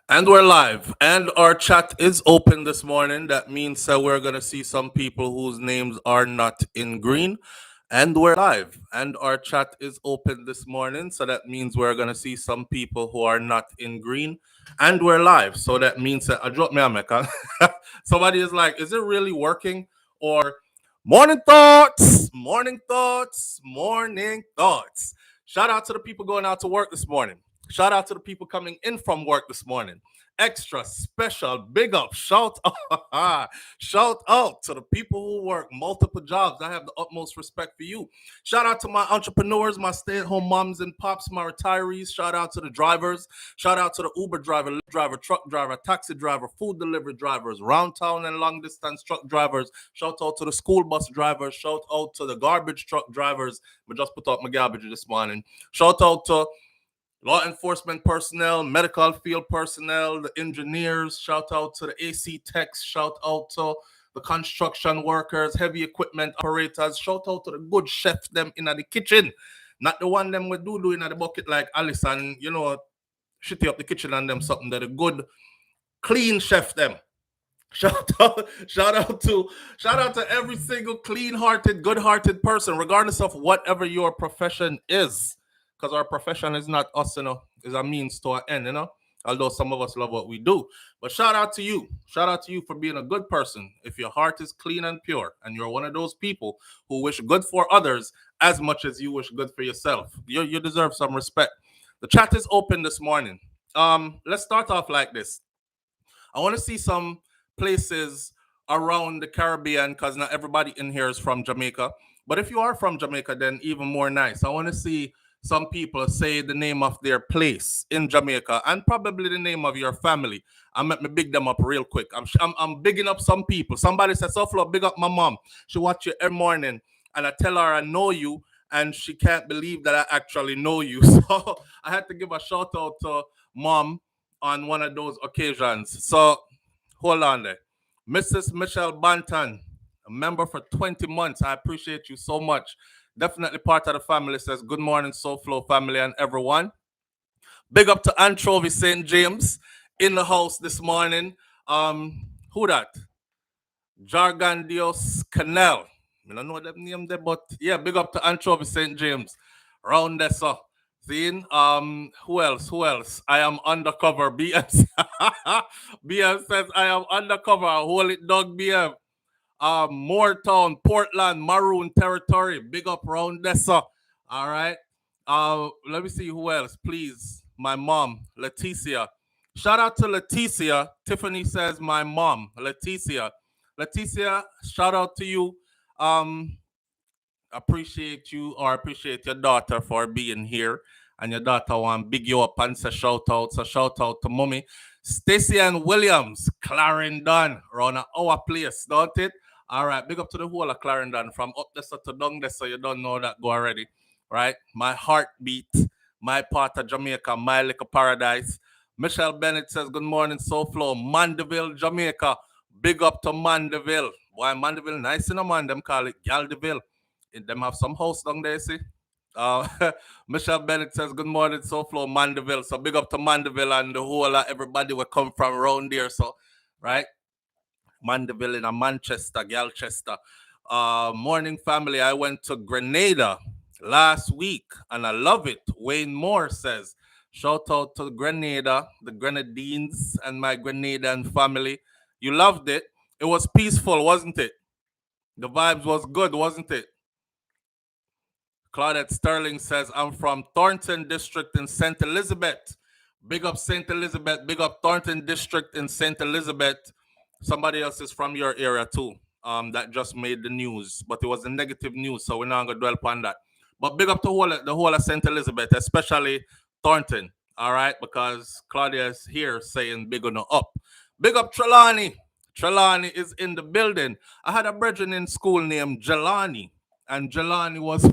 And we're live, and our chat is open this morning. That means that we're going to see some people whose names are not in green. And we're live, and our chat is open this morning. So that means we're going to see some people who are not in green. And we're live. So that means that I dropped me a mic. Somebody is like, is it really working? Or morning thoughts, morning thoughts, morning thoughts. Shout out to the people going out to work this morning. Shout out to the people coming in from work this morning. Extra special, big up, shout out, shout out to the people who work multiple jobs. I have the utmost respect for you. Shout out to my entrepreneurs, my stay-at-home moms and pops, my retirees. Shout out to the drivers. Shout out to the Uber driver, Lyft driver, truck driver, taxi driver, food delivery drivers, round town and long distance truck drivers. Shout out to the school bus drivers. Shout out to the garbage truck drivers. I just put out my garbage this morning. Shout out to law enforcement personnel, medical field personnel, the engineers. Shout out to the AC techs. Shout out to the construction workers, heavy equipment operators. Shout out to the good chef them in the kitchen. Not the one them we do in the bucket like Alice and, shitty up the kitchen and them something that a good clean chef them. Shout out to every single clean-hearted, good-hearted person, regardless of whatever your profession is. Because our profession is not us, is a means to an end, Although some of us love what we do. But shout out to you. Shout out to you for being a good person. If your heart is clean and pure, and you're one of those people who wish good for others as much as you wish good for yourself, you deserve some respect. The chat is open this morning. Let's start off like this. I want to see some places around the Caribbean because not everybody in here is from Jamaica. But if you are from Jamaica, then even more nice. I want to see some people say the name of their place in Jamaica and probably the name of your family. I'm let me big them up real quick. I'm bigging up some people. Somebody says, "SouFLo, big up my mom. She watch you every morning, and I tell her I know you, and she can't believe that I actually know you." So I had to give a shout out to mom on one of those occasions. So hold on there. Mrs. Michelle Banton, a member for 20 months. I appreciate you so much. Definitely part of the family. Says good morning, SouFLo family and everyone. Big up to Anchovy St. James in the house this morning. Who that? Jargon Dios Canal. I don't know that name there, but yeah, big up to Anchovy St. James. Round there, so. Seeing who else? Who else? I am undercover. BM BM says I am undercover. Hold it dog BM. Moortown, Portland, Maroon territory. Big up round there, so. All right. Let me see who else, please. My mom, Leticia. Shout out to Leticia. Tiffany says my mom, Leticia. Leticia, shout out to you. Appreciate you or appreciate your daughter for being here. And your daughter want big you up and say shout out. So shout out to mommy. Stacy and Williams, Clarendon, around our place, don't it? All right, big up to the whole of Clarendon from up there to down there, so you don't know that go already, right? My heartbeat, my part of Jamaica, my little paradise. Michelle Bennett says, good morning, SouFLo, Mandeville, Jamaica. Big up to Mandeville. Why Mandeville? Nice in a man, them call it Galdeville. Them have some house down there, see? Uh, Michelle Bennett says, good morning, SouFLo, Mandeville. So big up to Mandeville and the whole everybody will come from around there. So, right? Mandeville in a Manchester, Galchester. Morning family, I went to Grenada last week and I love it. Wayne Moore says, shout out to Grenada, the Grenadines and my Grenadan family. You loved it. It was peaceful, wasn't it? The vibes was good, wasn't it? Claudette Sterling says, I'm from Thornton District in St. Elizabeth. Big up St. Elizabeth. Big up Thornton District in St. Elizabeth. Somebody else is from your area too. That just made the news. But it was a negative news, so we're not going to dwell upon that. But big up to the whole of St. Elizabeth, especially Thornton. All right? Because Claudia is here saying big on up. Big up Trelawney. Trelawney is in the building. I had a brethren in school named Jelani. And Jelani was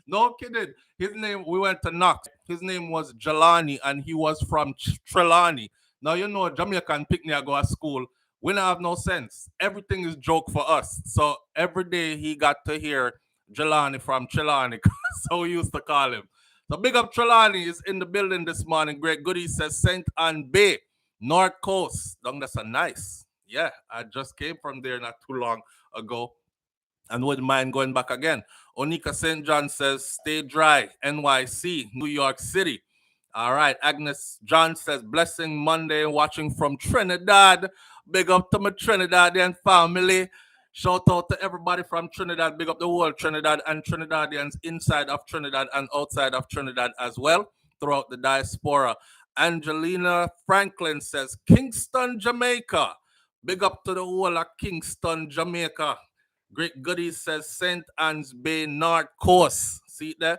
no kidding. His name, we went to Knox. His name was Jelani, and he was from Trelawney. Now you know Jamaican pick me I go to school. We don't have no sense. Everything is joke for us. So every day he got to hear Jelani from Trelawney. So we used to call him. So big up Trelawney is in the building this morning. Great Goody says St. Anne Bay. North Coast, down that's a nice. Yeah, I just came from there not too long ago and wouldn't mind going back again. Onika St. John says, stay dry, NYC, New York City. All right. Agnes John says, blessing Monday, watching from Trinidad. Big up to my Trinidadian family. Shout out to everybody from Trinidad. Big up the whole Trinidad and Trinidadians inside of Trinidad and outside of Trinidad as well throughout the diaspora. Angelina Franklin says, Kingston, Jamaica. Big up to the whole of Kingston, Jamaica. Great Goodies says St. Anne's Bay North Coast. See it there?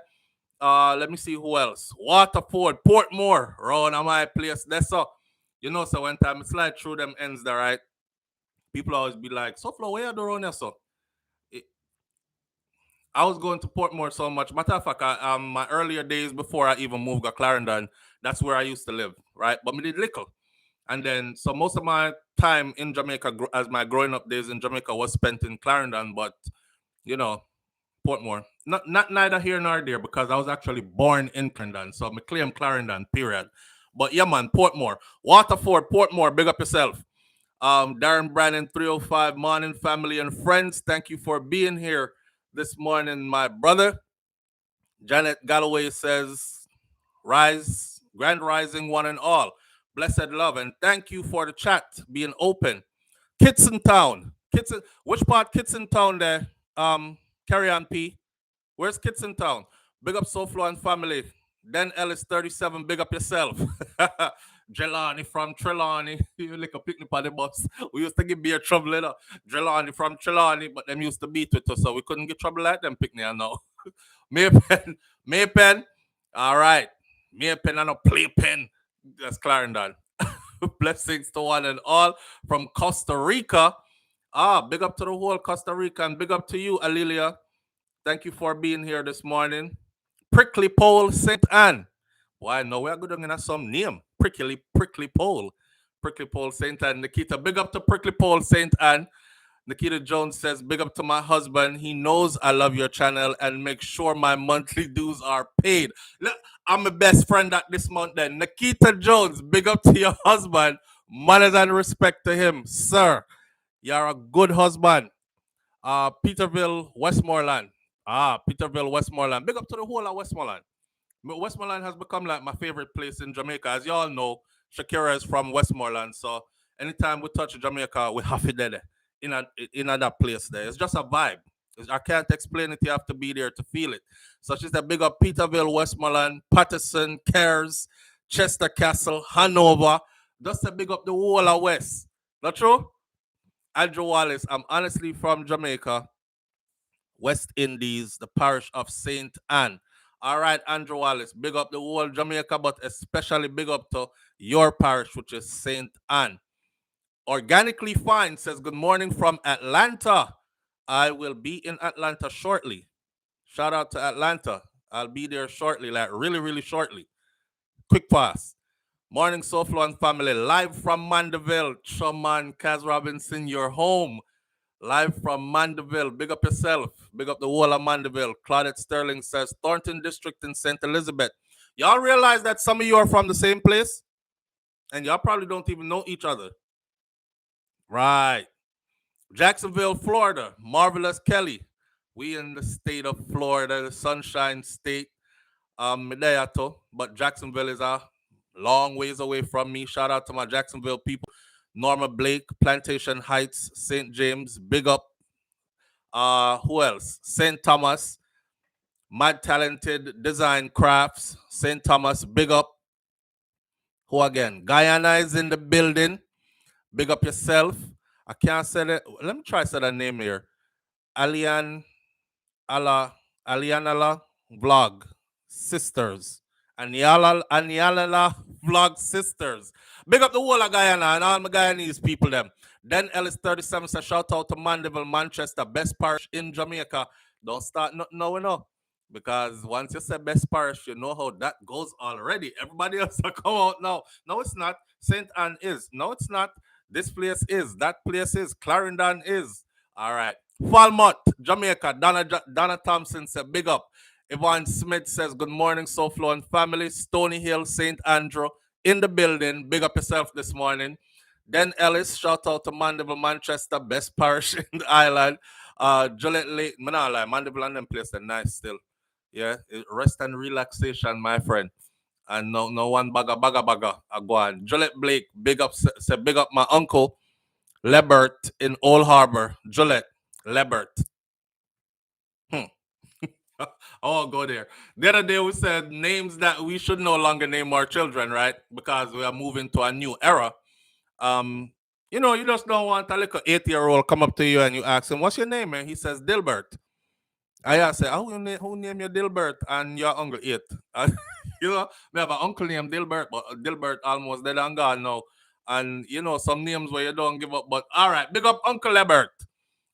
Let me see who else. Waterford, Portmore, around my place. That's so. You know, so when time I slide through them ends there, right? People always be like, SouFlo, where you do around here, so? I was going to Portmore so much. Matter of fact, my earlier days before I even moved to Clarendon, that's where I used to live, right? But me did little. And then, so most of my time in Jamaica, as my growing up days in Jamaica, was spent in Clarendon. But, you know, Portmore. Not neither here nor there because I was actually born in Clarendon. So I claim Clarendon, period. But yeah, man, Portmore. Waterford, Portmore, big up yourself. Darren Brandon 305, morning family and friends. Thank you for being here this morning, my brother. Janet Galloway says, rise, grand rising one and all. Blessed love. And thank you for the chat being open. Kitson Town. Kitson, which part Kitson Town there? Carry on P. Where's Kitson Town? Big up SouFlo and family. Dan Ellis 37, big up yourself. Jelani from Trelawney. You like a picnic on the bus. We used to give beer trouble, you know. Jelani from Trelawney, but them used to beat with us, so we couldn't get trouble like them picnic now. Maypen. All right. Maypen and a playpen. That's Clarendon. Blessings to one and all from Costa Rica. Big up to the whole Costa Rica and big up to you, Alilia. Thank you for being here this morning. Prickly Pole, St. Anne. Why, no, we are good on some name. Prickly Pole. Prickly Pole, St. Anne. Nikita, big up to Prickly Pole, St. Anne. Nikita Jones says, big up to my husband. He knows I love your channel and make sure my monthly dues are paid. Look, I'm my best friend at this month then. Nikita Jones, big up to your husband. Manners and respect to him. Sir, you're a good husband. Peterville, Westmoreland. Peterville, Westmoreland. Big up to the whole of Westmoreland. Westmoreland has become like my favorite place in Jamaica. As y'all know, Shakira is from Westmoreland. So anytime we touch Jamaica, we have it there. In that place there. It's just a vibe. I can't explain it. You have to be there to feel it. So she's a big up Peterville, Westmoreland, Patterson, Cairns, Chester Castle, Hanover. Just a big up the whole of West. Not true? Andrew Wallace, I'm honestly from Jamaica, West Indies, the parish of St. Anne. All right, Andrew Wallace, big up the whole Jamaica, but especially big up to your parish, which is St. Anne. Organically Fine says, good morning from Atlanta. I will be in Atlanta shortly. Shout out to Atlanta. I'll be there shortly, like really, really shortly. Quick pass. Morning, SouFlo and family, live from Mandeville. Chaman, Kaz Robinson, your home. Live from Mandeville. Big up yourself. Big up the whole of Mandeville. Claudette Sterling says, Thornton District in St. Elizabeth. Y'all realize that some of you are from the same place? And y'all probably don't even know each other. Right. Jacksonville, Florida. Marvelous Kelly. We in the state of Florida, the Sunshine State. But Jacksonville is a long ways away from me. Shout out to my Jacksonville people. Norma Blake, Plantation Heights, St. James, big up. Who else? St. Thomas, Mad Talented Design Crafts, St. Thomas, big up. Who again? Guyana is in the building. Big up yourself. I can't say that. Let me try to say that name here. Alianala Vlog Sisters. Anialala Vlog Sisters. Big up the whole of Guyana and all my Guyanese people them. Then Ellis 37 says, shout out to Mandeville, Manchester, best parish in Jamaica. Don't start nothing now, you know. Because once you say best parish, you know how that goes already. Everybody else will come out now. No, it's not. St. Anne is. No, it's not. This place is. That place is. Clarendon is. All right. Falmouth, Jamaica. Donna Thompson said, big up. Yvonne Smith says, good morning, SouFlo and family. Stony Hill, St. Andrew. in the building. Big up yourself this morning. Den Ellis, shout out to Mandeville, Manchester, best parish in the island. Gillette Lake, Mandeville and them place are nice still. Yeah, rest and relaxation, my friend. And no one bagga. I go on. Gillette Blake, big up, say big up my uncle Lebert in Old Harbor. Gillette, Lebert. Hmm. I'll go there. The other day we said names that we should no longer name our children, right? Because we are moving to a new era. Um, you just don't want a little 8-year-old come up to you and you ask him, "What's your name?" And he says, "Dilbert." I say, who name you Dilbert and your uncle 8? We have an uncle named Dilbert, but Dilbert almost dead and gone now. And some names where you don't give up. But all right, big up Uncle Lebert.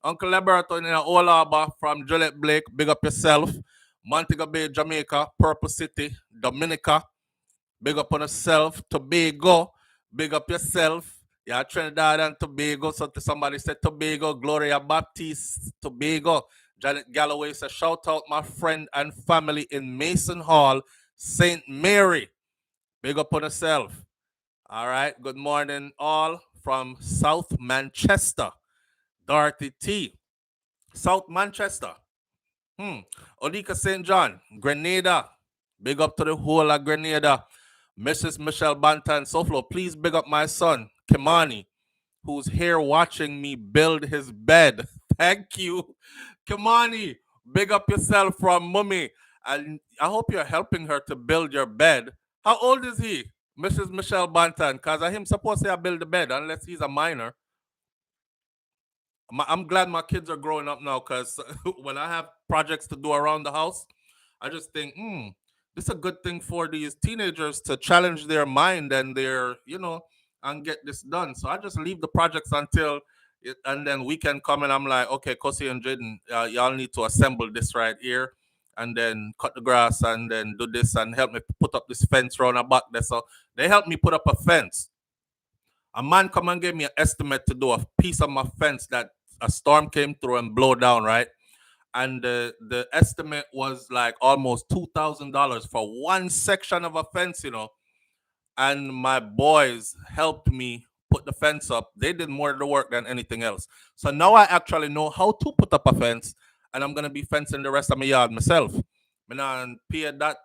Uncle Lebert in Old Harbor from Gillette Blake. Big up yourself. Montego Bay, Jamaica, Purple City, Dominica. Big up on yourself. Tobago. Big up yourself. Yeah, Trinidad and Tobago. So somebody said Tobago. Gloria Baptiste, Tobago. Janet Galloway says, shout out my friend and family in Mason Hall, St. Mary. Big up on yourself. All right. Good morning, all from South Manchester. Dorothy T. South Manchester. Odika St. John, Grenada. Big up to the whole of Grenada. Mrs. Michelle Bantan Soflo, please big up my son, Kimani, who's here watching me build his bed. Thank you. Kimani, big up yourself from Mummy. And I hope you're helping her to build your bed. How old is he, Mrs. Michelle Bantan? Because I him supposed to build the bed unless he's a minor. I'm glad my kids are growing up now because when I have projects to do around the house, I just think, this is a good thing for these teenagers to challenge their mind and and get this done. So I just leave the projects until and then we can come and I'm like, okay, Kosi and Jaden, y'all need to assemble this right here and then cut the grass and then do this and help me put up this fence around the back there. So they helped me put up a fence. A man come and gave me an estimate to do a piece of my fence that a storm came through and blow down, right? And the estimate was like almost $2,000 for one section of a fence. And my boys helped me put the fence up. They did more of the work than anything else. So now I actually know how to put up a fence, and I'm gonna be fencing the rest of my yard myself. I'm not pay that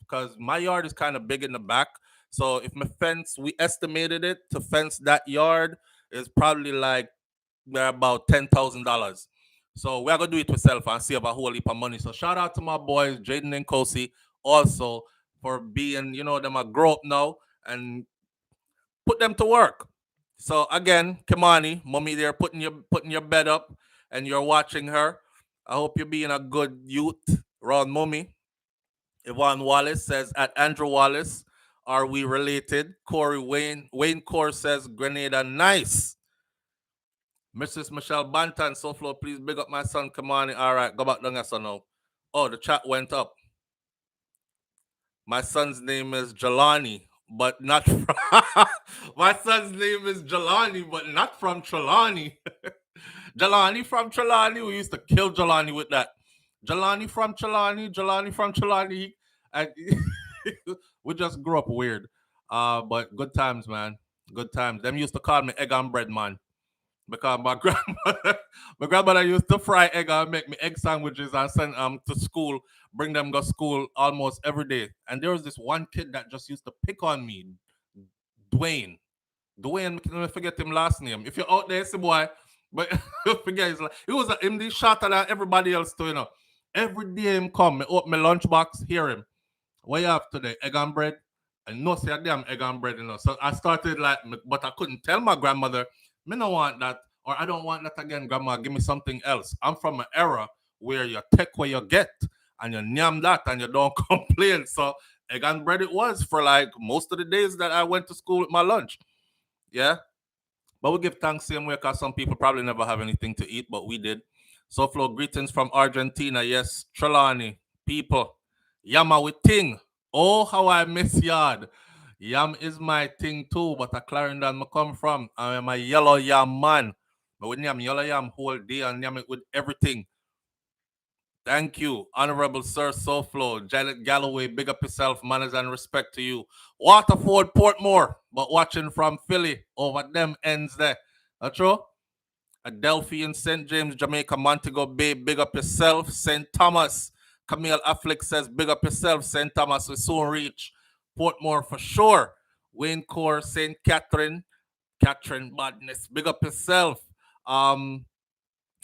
because my yard is kind of big in the back. So if my fence, we estimated it to fence that yard is probably like about $10,000. So we're gonna do it ourselves and save a whole heap of money. So shout out to my boys, Jaden and Kosi, also for being, them a grow up now and put them to work. So again, Kimani, mommy there putting your bed up and you're watching her. I hope you're being a good youth around mommy. Yvonne Wallace says at Andrew Wallace, are we related? Corey Wayne Core says Grenada nice. Mrs. Michelle Bantan, SouFLo, please big up my son Kamani. All right, go back down here, son now. Oh, the chat went up. My son's name is Jelani, but not from my son's name is Jelani, but not from Trelawney. Jelani from Trelawney. We used to kill Jelani with that. Jelani from Trelawney. And we just grew up weird. But good times, man. Good times. Them used to call me egg and bread man. Because my grandmother used to fry egg and make me egg sandwiches and send to school, bring them to school almost every day. And there was this one kid that just used to pick on me, Dwayne. Dwayne, I forget him last name. If you're out there, see boy, but forget his he was him the shorter than everybody else too. Every day him come, me open my lunchbox, hear him. What you have today? Egg and bread? And no say a damn egg and bread. So I started like, but I couldn't tell my grandmother, me no want that, or I don't want that again, grandma. Give me something else. I'm from an era where you take what you get and you yam that and you don't complain. So egg and bread it was for like most of the days that I went to school with my lunch. Yeah. But we give thanks same way because some people probably never have anything to eat, but we did. SouFLo, greetings from Argentina. Yes, Trelawney, people. Yama with ting. Oh, how I miss yard. Yam is my thing too, but a Clarendon I come from. I am a yellow yam man. But when yam yellow yam whole day and yam it with everything. Thank you, Honorable Sir SouFlo, Janet Galloway. Big up yourself, manners and respect to you. Waterford, Portmore, but watching from Philly over them ends there. That's true. Adelphi in St. James, Jamaica, Montego Bay. Big up yourself, St. Thomas. Camille Affleck says, big up yourself, St. Thomas. We soon reach Portmore for sure. Wayne Core, St. Catherine Badness. Big up yourself.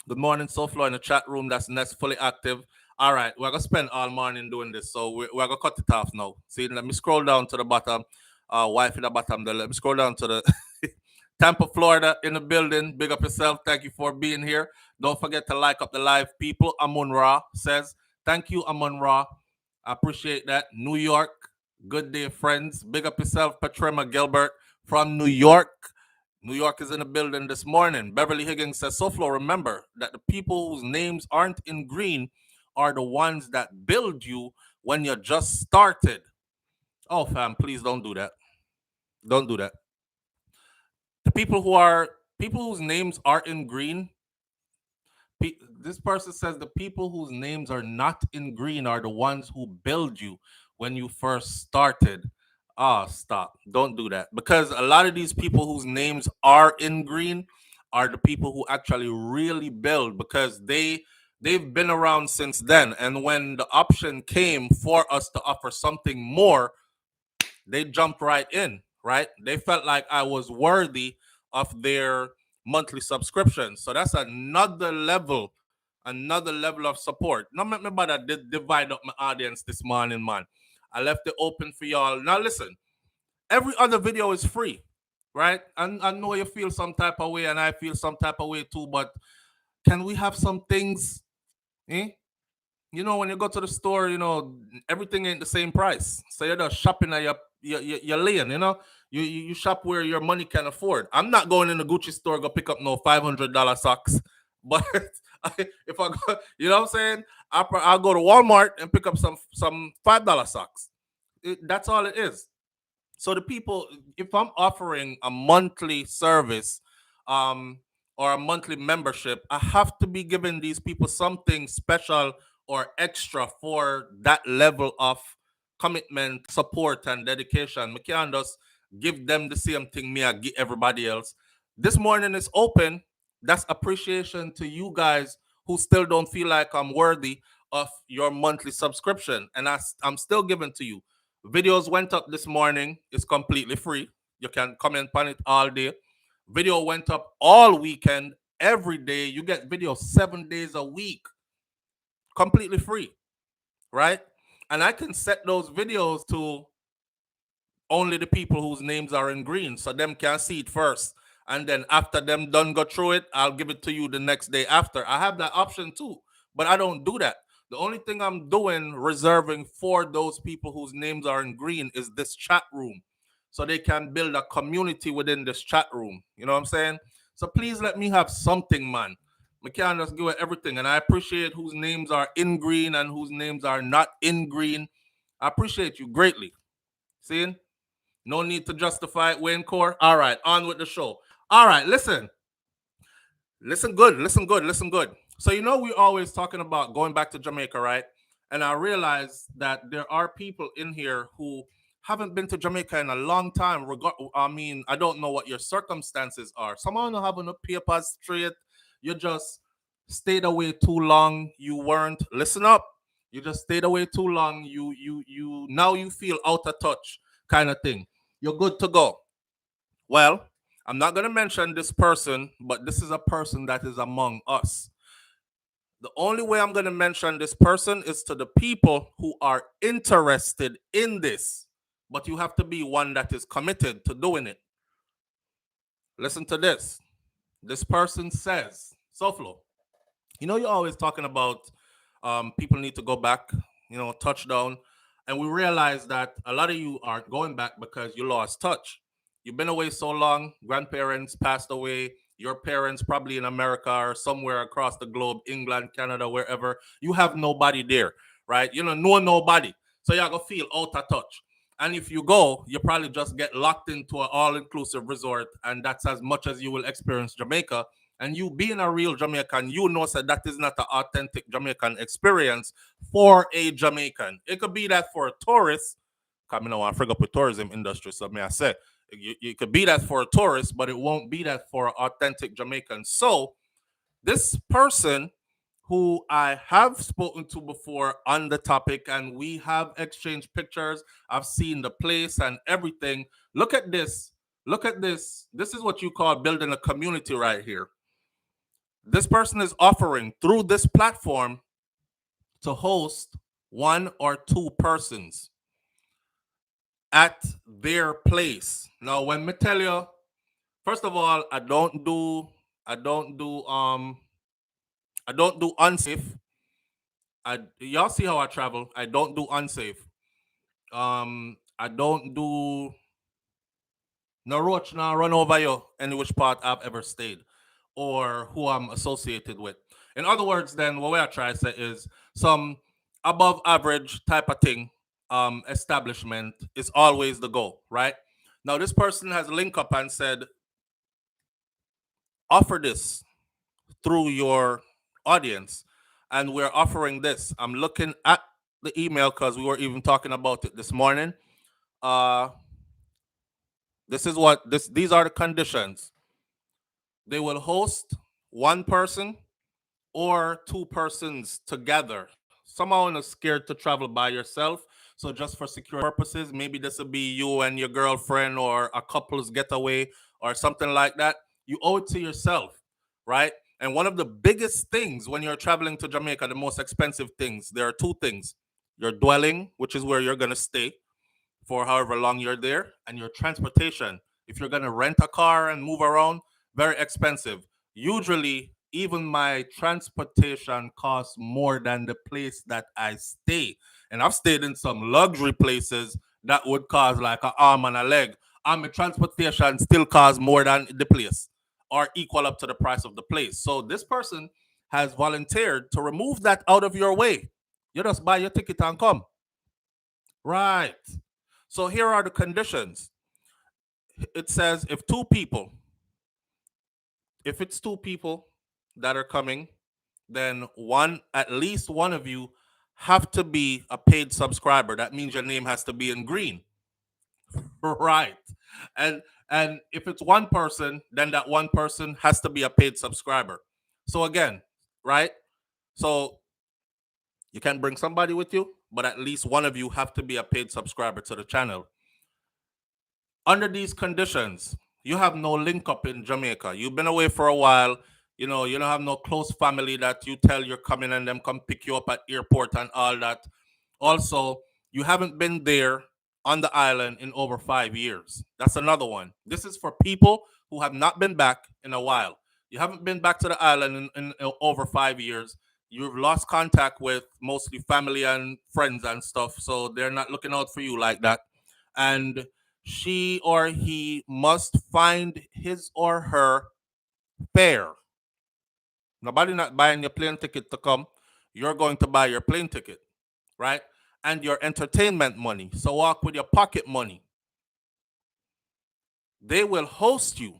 Good morning, SouFlo in the chat room. That's next fully active. All right, we're gonna spend all morning doing this, so we're gonna cut it off now. See, let me scroll down to the bottom. Wife in the bottom there. Let me scroll down to the Tampa, Florida in the building. Big up yourself. Thank you for being here. Don't forget to like up the live, people. Amun Ra says, thank you, Amun Ra. I appreciate that. New York, good day, friends. Big up yourself, Patrema Gilbert from New York. New York is in the building this morning. Beverly Higgins says, SouFlo, remember that the people whose names aren't in green are the ones that build you when you just started. Oh, fam, please don't do that. Don't do that. The people whose names are in green. This person says the people whose names are not in green are the ones who build you when you first started. Stop. Don't do that. Because a lot of these people whose names are in green are the people who actually really build, because they've been around since then. And when the option came for us to offer something more, they jumped right in, right? They felt like I was worthy of their monthly subscription. So that's another level of support. Not make me bother divide up my audience this morning, man. I left it open for y'all. Now listen, every other video is free, right? And I know you feel some type of way and I feel some type of way too, but can we have some things, eh? You know, when you go to the store, you know, everything ain't the same price. So you're just shopping at your lane, you know. You shop where your money can afford. I'm not going in the Gucci store go pick up no $500 socks, but if I go, you know what I'm saying, I'll go to Walmart and pick up some $5 socks. That's all it is. So the people, if I'm offering a monthly service, um, or a monthly membership, I have to be giving these people something special or extra for that level of commitment, support, and dedication. I can't just give them the same thing me I give everybody else. This morning is open. That's appreciation to you guys who still don't feel like I'm worthy of your monthly subscription, and I'm still giving to you. Videos went up this morning. It's completely free. You can comment on it all day. Video went up all weekend, every day. You get video 7 days a week, completely free, right? And I can set those videos to only the people whose names are in green, so them can see it first. And then after them done go through it, I'll give it to you the next day after. I have that option too, but I don't do that. The only thing I'm doing, reserving for those people whose names are in green, is this chat room, so they can build a community within this chat room. You know what I'm saying? So please let me have something, man. We can't just give it everything. And I appreciate whose names are in green and whose names are not in green. I appreciate you greatly. Seeing? No need to justify it, Wayne Core. All right, on with the show. All right, listen. Listen good. So, you know, we're always talking about going back to Jamaica, right? And I realize that there are people in here who haven't been to Jamaica in a long time. I mean, I don't know what your circumstances are. Some of you having a papers straight. You just stayed away too long. You weren't, listen up. You just stayed away too long. You now you feel out of touch, kind of thing. You're good to go. Well, I'm not going to mention this person, but this is a person that is among us. The only way I'm going to mention this person is to the people who are interested in this, but you have to be one that is committed to doing it. Listen to this. This person says, SouFlo, you know, you're always talking about people need to go back, you know, touchdown. And we realize that a lot of you aren't going back because you lost touch. You've been away so long, grandparents passed away, your parents probably in America or somewhere across the globe, England, Canada, wherever. You have nobody there, right? You know nobody. So you're going to feel out of touch. And if you go, you probably just get locked into an all-inclusive resort, and that's as much as you will experience Jamaica. and you being a real Jamaican, you know that is not an authentic Jamaican experience for a Jamaican. It could be that for a tourist, coming on, I forgot with tourism industry, so may I say, you could be that for a tourist, but it won't be that for an authentic Jamaican. So this person who I have spoken to before on the topic, and we have exchanged pictures. I've seen the place and everything. Look at this. Look at this. This is what you call building a community right here. This person is offering through this platform to host one or two persons at their place. Now, when me tell you, first of all, I don't do unsafe. Y'all see how I travel. I don't do unsafe. I don't do no roach now run over you any which part I've ever stayed or who I'm associated with. In other words, then what we are trying to say is some above average type of thing, establishment is always the goal, right? Now this person has linked up and said, offer this through your audience. And we're offering this. I'm looking at the email because we were even talking about it this morning. Uh this is what these are the conditions. They will host one person or two persons together. Someone is scared to travel by yourself. So just for security purposes, maybe this will be you and your girlfriend or a couple's getaway or something like that. You owe it to yourself, right? And one of the biggest things when you're traveling to Jamaica, the most expensive things, there are two things. Your dwelling, which is where you're going to stay for however long you're there, and your transportation. If you're going to rent a car and move around, very expensive. Usually, even my transportation costs more than the place that I stay. And I've stayed in some luxury places that would cost like an arm and a leg. And my transportation still costs more than the place or equal up to the price of the place. So this person has volunteered to remove that out of your way. You just buy your ticket and come. Right. So here are the conditions. It says if it's two people that are coming, then at least one of you have to be a paid subscriber. That means your name has to be in green. Right. And and if it's one person, then that one person has to be a paid subscriber. So again, right? So you can bring somebody with you, but at least one of you have to be a paid subscriber to the channel. Under these conditions, you have no link up in Jamaica. You've been away for a while. You know, you don't have no close family that you tell you're coming and them come pick you up at airport and all that. Also, you haven't been there on the island in over 5 years. That's another one. This is for people who have not been back in a while. You haven't been back to the island in over 5 years. You've lost contact with mostly family and friends and stuff, so they're not looking out for you like that. And she or he must find his or her fare. Nobody not buying your plane ticket to come. You're going to buy your plane ticket, right? And your entertainment money. So walk with your pocket money. They will host you.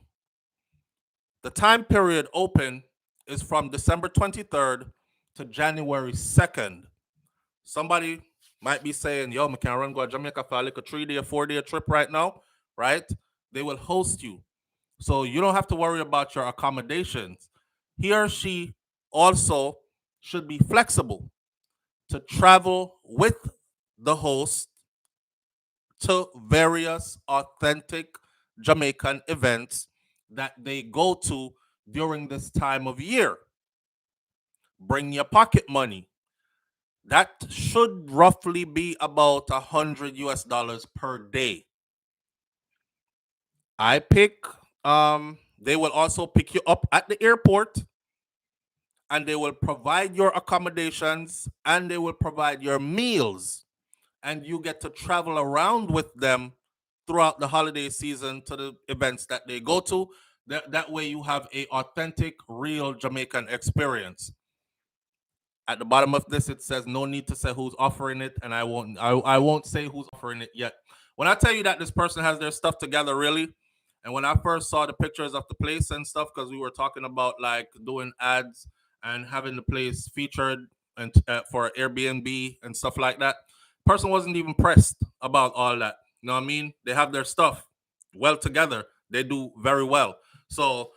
The time period open is from December 23rd to January 2nd. Somebody might be saying, yo, I can run go to Jamaica for like a 3-day, 4-day trip right now, right? They will host you. So you don't have to worry about your accommodations. He or she also should be flexible to travel with the host to various authentic Jamaican events that they go to during this time of year. Bring your pocket money. That should roughly be about $100 per day. I pick they will also pick you up at the airport and they will provide your accommodations and they will provide your meals, and you get to travel around with them throughout the holiday season to the events that they go to. That way you have a authentic real Jamaican experience. At the bottom of this it says no need to say who's offering it, and I won't say who's offering it yet. When I tell you that this person has their stuff together really, And when I first saw the pictures of the place and stuff, because we were talking about like doing ads and having the place featured and for Airbnb and stuff like that, person wasn't even pressed about all that. You know what I mean? They have their stuff well together. They do very well. So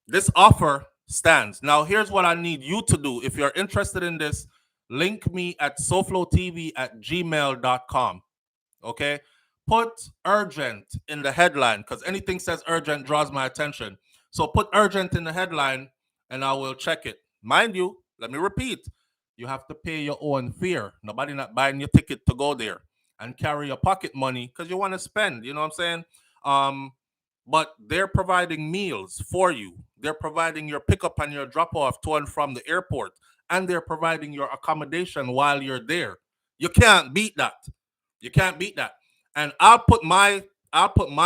this offer stands. Now, here's what I need you to do. If you're interested in this, link me at SouFLoTV at gmail.com. Okay? Put urgent in the headline because anything says urgent draws my attention. So put urgent in the headline and I will check it. Mind you, let me repeat, you have to pay your own fare. Nobody not buying your ticket to go there and carry your pocket money because you want to spend. You know what I'm saying? Um, but they're providing meals for you. They're providing your pickup and your drop off to and from the airport, and they're providing your accommodation while you're there. You can't beat that. You can't beat that. And I'll put my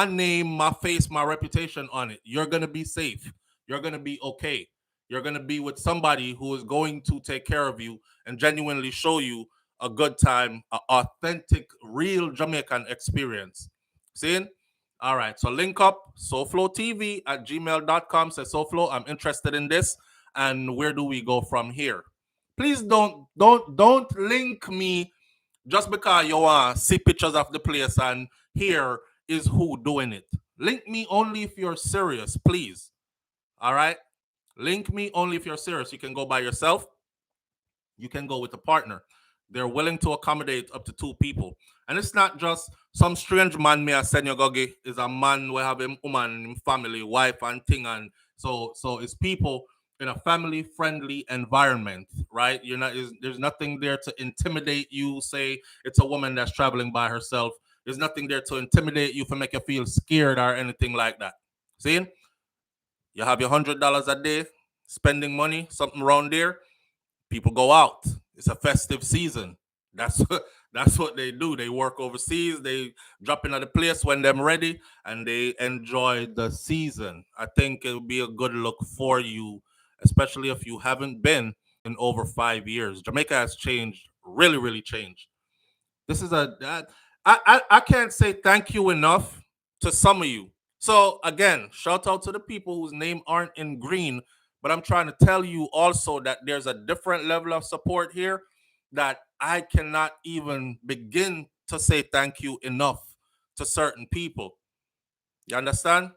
name, my face, my reputation on it. You're gonna be safe. You're gonna be okay. You're gonna be with somebody who is going to take care of you and genuinely show you a good time, an authentic, real Jamaican experience. See? All right. So link up SouFLoTV at gmail.com. Say SouFlo, I'm interested in this. And where do we go from here? Please don't link me just because you want to see pictures of the place and here is who doing it. Link me only if you're serious, please. All right? Link me only if you're serious. You can go by yourself. You can go with a partner. They're willing to accommodate up to 2 people. And it's not just some strange man me a send you gogi. Is a man we have him woman, him family, wife and thing. And so it's people in a family friendly environment, right? There's nothing there to intimidate you, say it's a woman that's traveling by herself. There's nothing there to intimidate you, to make you feel scared or anything like that. See? You have your $100 a day, spending money, something around there. People go out. It's a festive season. That's what they do. They work overseas. They drop in at the place when they're ready, and they enjoy the season. I think it would be a good look for you, especially if you haven't been in over 5 years. Jamaica has changed, really, really changed. This is I can't say thank you enough to some of you. So again, shout out to the people whose name aren't in green, but I'm trying to tell you also that there's a different level of support here that I cannot even begin to say thank you enough to certain people. You understand?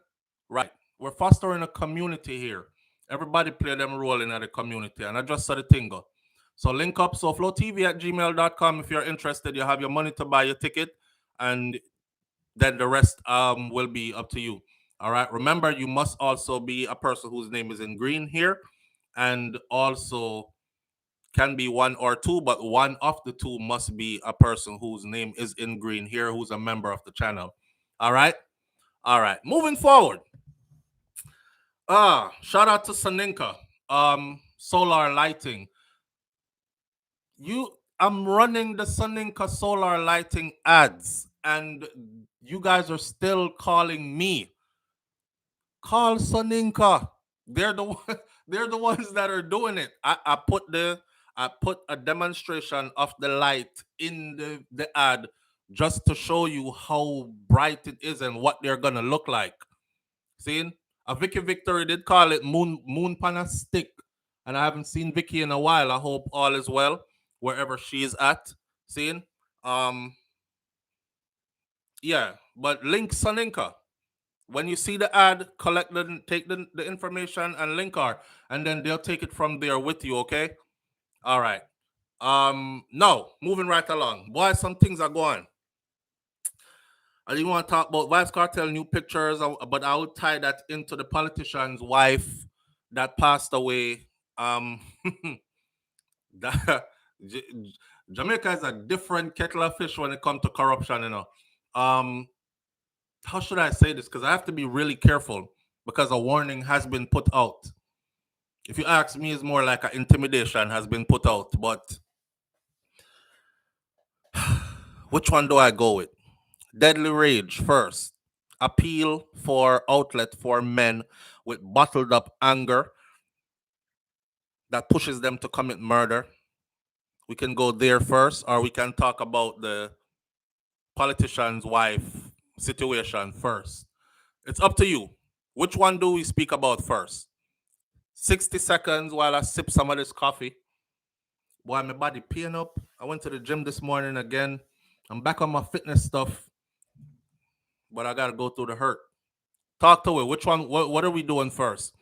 Right. We're fostering a community here. Everybody play them role in the community. And I just saw the thing go. So link up SouFLoTV at gmail.com if you're interested. You have your money to buy your ticket, and then the rest will be up to you. All right. Remember, you must also be a person whose name is in green here, and also can be one or two, but one of the two must be a person whose name is in green here, who's a member of the channel. All right. All right. Moving forward. Shout out to Saninka. Solar lighting. I'm running the Saninka solar lighting ads, and you guys are still calling me. Call Saninka. They're the they're the ones that are doing it. I put a demonstration of the light in the ad just to show you how bright it is and what they're gonna look like. See? A Vicky Victory did call it moon pan a stick. And I haven't seen Vicky in a while. I hope all is well wherever she is at. Seeing? Yeah. But link Saninka. When you see the ad, take the information and link her. And then they'll take it from there with you, okay? All right. No, moving right along. Boy, some things are going. I didn't want to talk about Vybz Kartel new pictures, but I will tie that into the politician's wife that passed away. That, Jamaica is a different kettle of fish when it comes to corruption, you know. How should I say this? Because I have to be really careful because a warning has been put out. If you ask me, it's more like an intimidation has been put out. But which one do I go with? Deadly rage first. Appeal for outlet for men with bottled up anger that pushes them to commit murder. We can go there first, or we can talk about the politician's wife situation first. It's up to you. Which one do we speak about first? 60 seconds while I sip some of this coffee. Boy, my body peeing up. I went to the gym this morning again. I'm back on my fitness stuff, but I gotta go through the hurt. Talk to it. Which one? What are we doing first?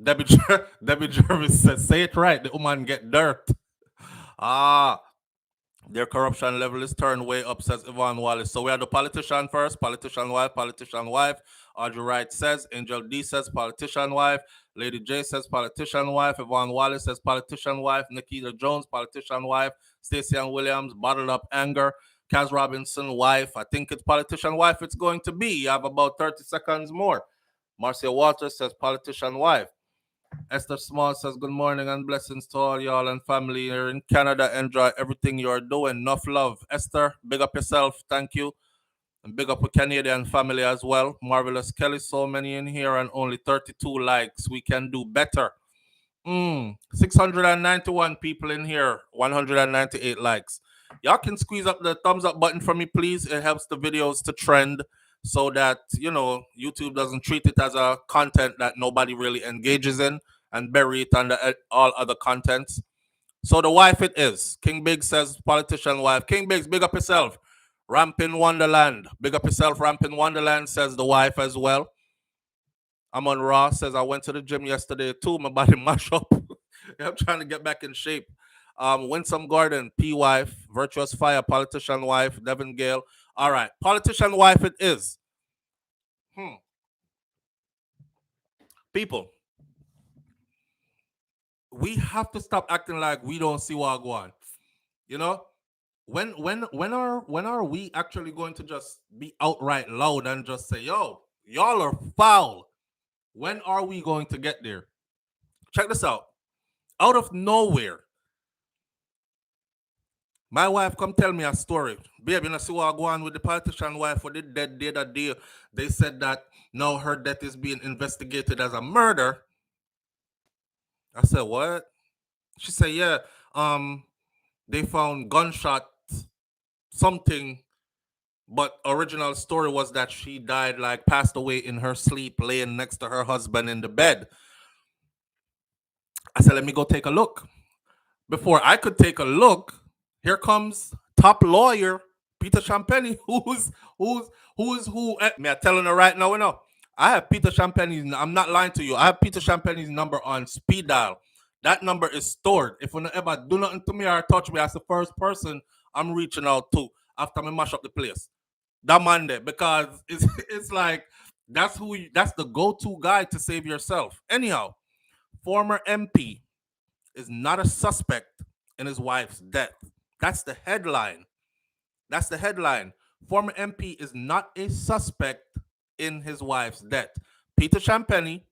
Debbie Jervis says, "Say it right. The woman get dirt." Ah, their corruption level is turned way up, says Yvonne Wallace. So we have the politician first, politician wife, politician wife. Audrey Wright says, Angel D says, politician wife. Lady J says, politician wife. Yvonne Wallace says, politician wife. Nikita Jones, politician wife. Stacey Ann Williams, bottled up anger. Kaz Robinson, wife. I think it's politician wife it's going to be. You have about 30 seconds more. Marcia Walters says, politician wife. Esther Small says, good morning and blessings to all y'all and family here in Canada. Enjoy everything you're doing. Enough love. Esther, big up yourself. Thank you. And big up a Canadian family as well. Marvelous Kelly, so many in here and only 32 likes. We can do better. 691 people in here, 198 likes. Y'all can squeeze up the thumbs up button for me, please. It helps the videos to trend so that, YouTube doesn't treat it as a content that nobody really engages in and bury it under all other contents. So the wife it is. King Big says politician wife. King Biggs, big up yourself. Rampin Wonderland. Big up yourself, Rampin Wonderland, says the wife as well. I'm on Raw, says I went to the gym yesterday too. My body mash up. I'm trying to get back in shape. Winsome Gordon, P wife, Virtuous Fire, politician wife, Devin Gale. All right, politician wife it is. People, we have to stop acting like we don't see what go on. You know, when are we actually going to just be outright loud and just say, yo, y'all are foul? When are we going to get there? Check this out. Out of nowhere, my wife come tell me a story. Babe, you know, see what go on with the politician wife for the dead day that day. They said that now her death is being investigated as a murder. I said, what? She said, yeah. They found gunshot something, but original story was that she died, like passed away in her sleep, laying next to her husband in the bed. I said, let me go take a look. Before I could take a look, here comes top lawyer Peter Champagne, who's who. Me, I'm telling her right now, I have Peter Champagne's. I'm not lying to you. I have Peter Champagne's number on speed dial. That number is stored. If you ever do nothing to me or touch me, as the first person I'm reaching out to after me mash up the place. That Monday, because it's like that's that's the go-to guy to save yourself. Anyhow, former MP is not a suspect in his wife's death. That's the headline. That's the headline. Former MP is not a suspect in his wife's death. Peter Champagne,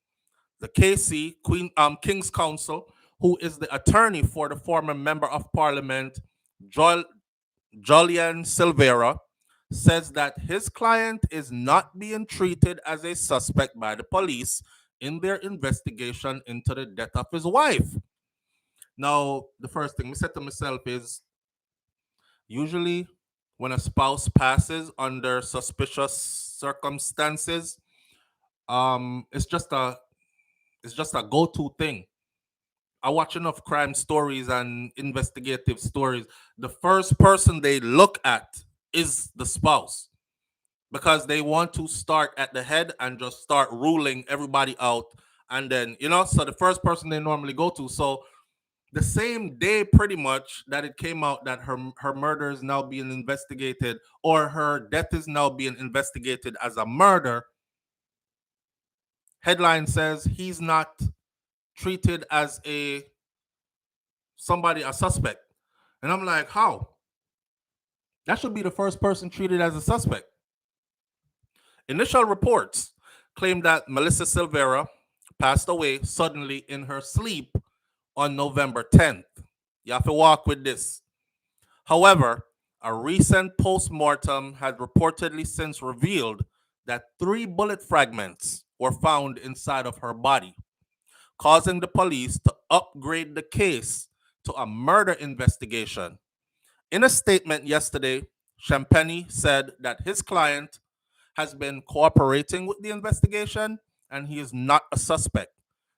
the KC King's Counsel, who is the attorney for the former member of Parliament, Julian Silvera, says that his client is not being treated as a suspect by the police in their investigation into the death of his wife. Now, the first thing I said to myself is, usually when a spouse passes under suspicious circumstances, it's just a go-to thing. I watch enough crime stories and investigative stories. The first person they look at is the spouse, because they want to start at the head and just start ruling everybody out. And then, so the first person they normally go to. So the same day, pretty much, that it came out that her murder is now being investigated, or her death is now being investigated as a murder, headline says he's not treated as a suspect. And I'm like, how? That should be the first person treated as a suspect. Initial reports claim that Melissa Silvera passed away suddenly in her sleep on November 10th. You have to walk with this. However, a recent post-mortem had reportedly since revealed that 3 bullet fragments were found inside of her body, causing the police to upgrade the case to a murder investigation. In a statement yesterday, Champagne said that his client has been cooperating with the investigation and he is not a suspect.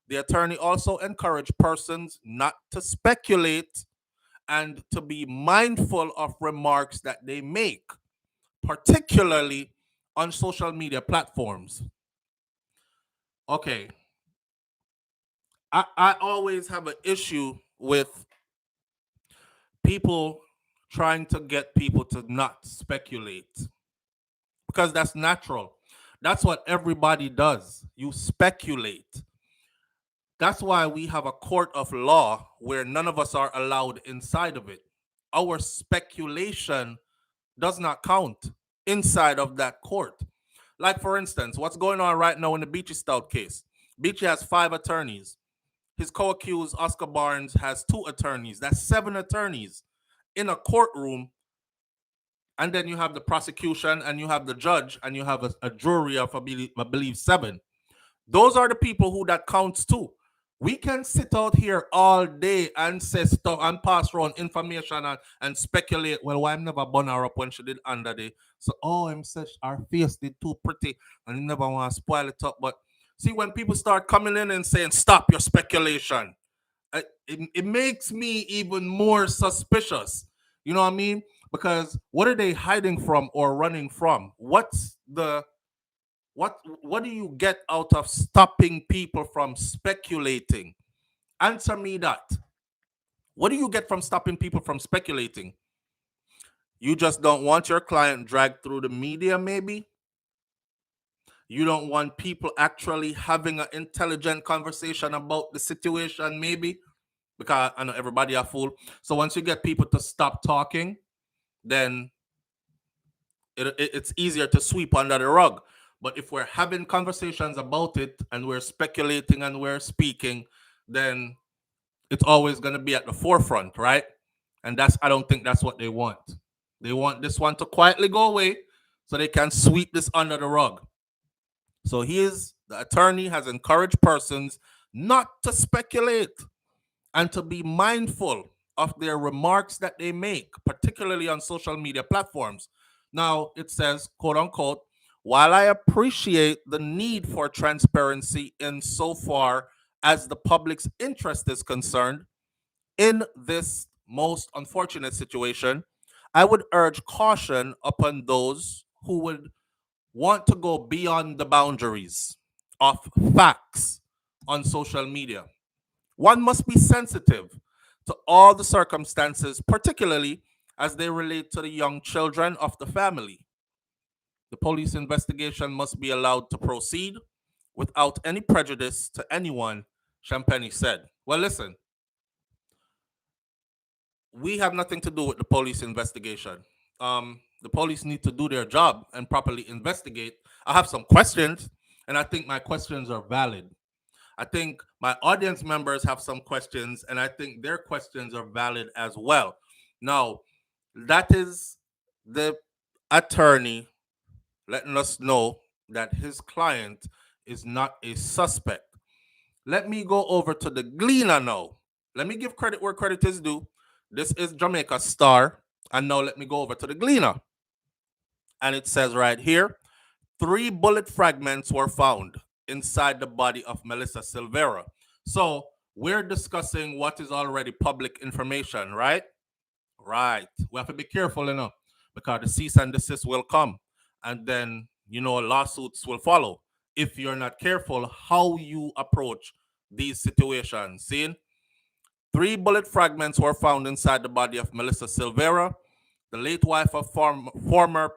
The attorney also encouraged persons not to speculate and to be mindful of remarks that they make, particularly on social media platforms. Okay, I always have an issue with people trying to get people to not speculate because that's natural. That's what everybody does. You speculate. That's why we have a court of law where none of us are allowed inside of it. Our speculation does not count inside of that court. Like, for instance, what's going on right now in the Beachy Stout case? Beachy has 5 attorneys. His co accused, Oscar Barnes, has 2 attorneys. That's 7 attorneys in a courtroom. And then you have the prosecution and you have the judge and you have a jury of, I believe, 7. Those are the people who that counts too. We can sit out here all day and say stuff and pass around information and speculate. Well, why I'm never burn her up when she did under the so I'm such our face did too pretty and you never want to spoil it up. But see, when people start coming in and saying stop your speculation, it makes me even more suspicious. You know what I mean? Because what are they hiding from or running from? What do you get out of stopping people from speculating? Answer me that. What do you get from stopping people from speculating? You just don't want your client dragged through the media, maybe? You don't want people actually having an intelligent conversation about the situation, maybe? Because I know everybody a fool. So once you get people to stop talking, then it's easier to sweep under the rug. But if we're having conversations about it and we're speculating and we're speaking, then it's always going to be at the forefront, right? And I don't think that's what they want. They want this one to quietly go away so they can sweep this under the rug. So the attorney has encouraged persons not to speculate and to be mindful of their remarks that they make, particularly on social media platforms. Now, it says, quote unquote, while I appreciate the need for transparency insofar as the public's interest is concerned, in this most unfortunate situation, I would urge caution upon those who would want to go beyond the boundaries of facts on social media. One must be sensitive to all the circumstances, particularly as they relate to the young children of the family. The police investigation must be allowed to proceed without any prejudice to anyone, Champagne said. Well, listen, we have nothing to do with the police investigation. The police need to do their job and properly investigate. I have some questions, and I think my questions are valid. I think my audience members have some questions, and I think their questions are valid as well. Now, that is the attorney letting us know that his client is not a suspect. Let me go over to the Gleaner now. Let me give credit where credit is due. This is Jamaica Star. And now let me go over to the Gleaner. And it says right here 3 bullet fragments were found inside the body of Melissa Silvera. So we're discussing what is already public information, right? Right. We have to be careful enough because the cease and desist will come. And then, lawsuits will follow if you're not careful how you approach these situations. See? 3 bullet fragments were found inside the body of Melissa Silvera, the late wife of former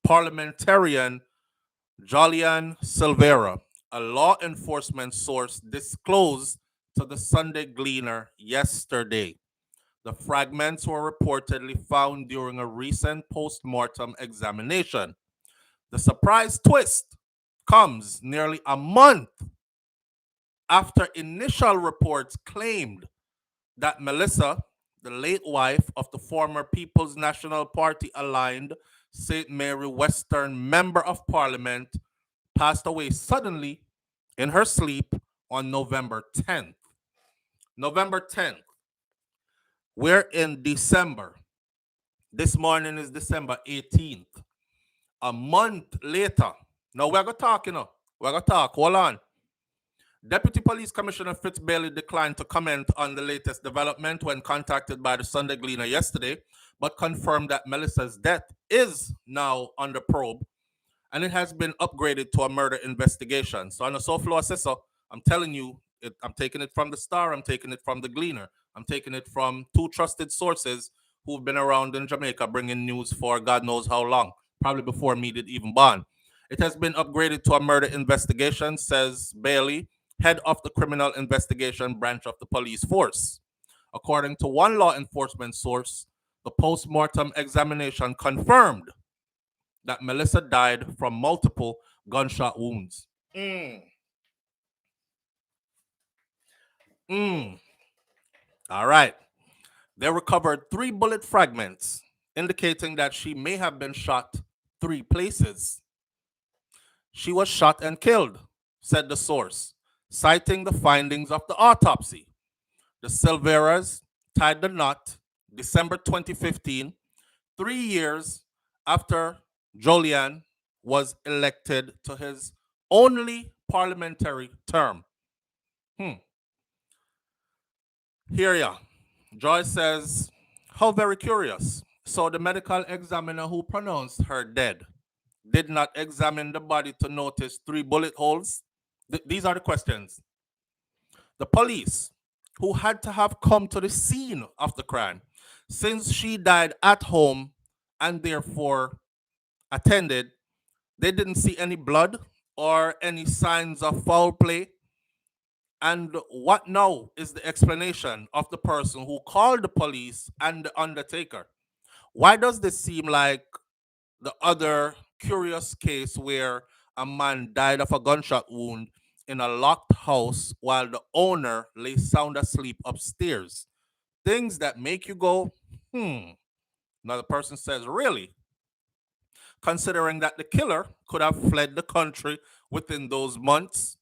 parliamentarian Jolian Silvera. A law enforcement source disclosed to the Sunday Gleaner yesterday. The fragments were reportedly found during a recent post-mortem examination. The surprise twist comes nearly a month after initial reports claimed that Melissa, the late wife of the former People's National Party aligned St. Mary Western Member of Parliament, passed away suddenly in her sleep on November 10th. November 10th. We're in December. This morning is December 18th. A month later. Now we're going to talk, We're going to talk. Hold on. Deputy Police Commissioner Fitz Bailey declined to comment on the latest development when contacted by the Sunday Gleaner yesterday, but confirmed that Melissa's death is now under probe and it has been upgraded to a murder investigation. So on a SouFLo assessor, I'm telling you, I'm taking it from the Star, I'm taking it from the Gleaner, I'm taking it from two trusted sources who've been around in Jamaica bringing news for God knows how long, probably before me did even born. It has been upgraded to a murder investigation, says Bailey, head of the criminal investigation branch of the police force. According to one law enforcement source, the post-mortem examination confirmed that Melissa died from multiple gunshot wounds. All right. They recovered 3 bullet fragments, indicating that she may have been shot 3 places. She was shot and killed, said the source, citing the findings of the autopsy. The Silveras tied the knot December 2015, 3 years after Jolian was elected to his only parliamentary term. Here ya. Joy says, how very curious. So the medical examiner who pronounced her dead did not examine the body to notice 3 bullet holes? These are the questions. The police, who had to have come to the scene of the crime, since she died at home and therefore attended, they didn't see any blood or any signs of foul play. And what now is the explanation of the person who called the police and the undertaker? Why does this seem like the other curious case where a man died of a gunshot wound in a locked house while the owner lay sound asleep upstairs? Things that make you go, Another person says, really? Considering that the killer could have fled the country within those months.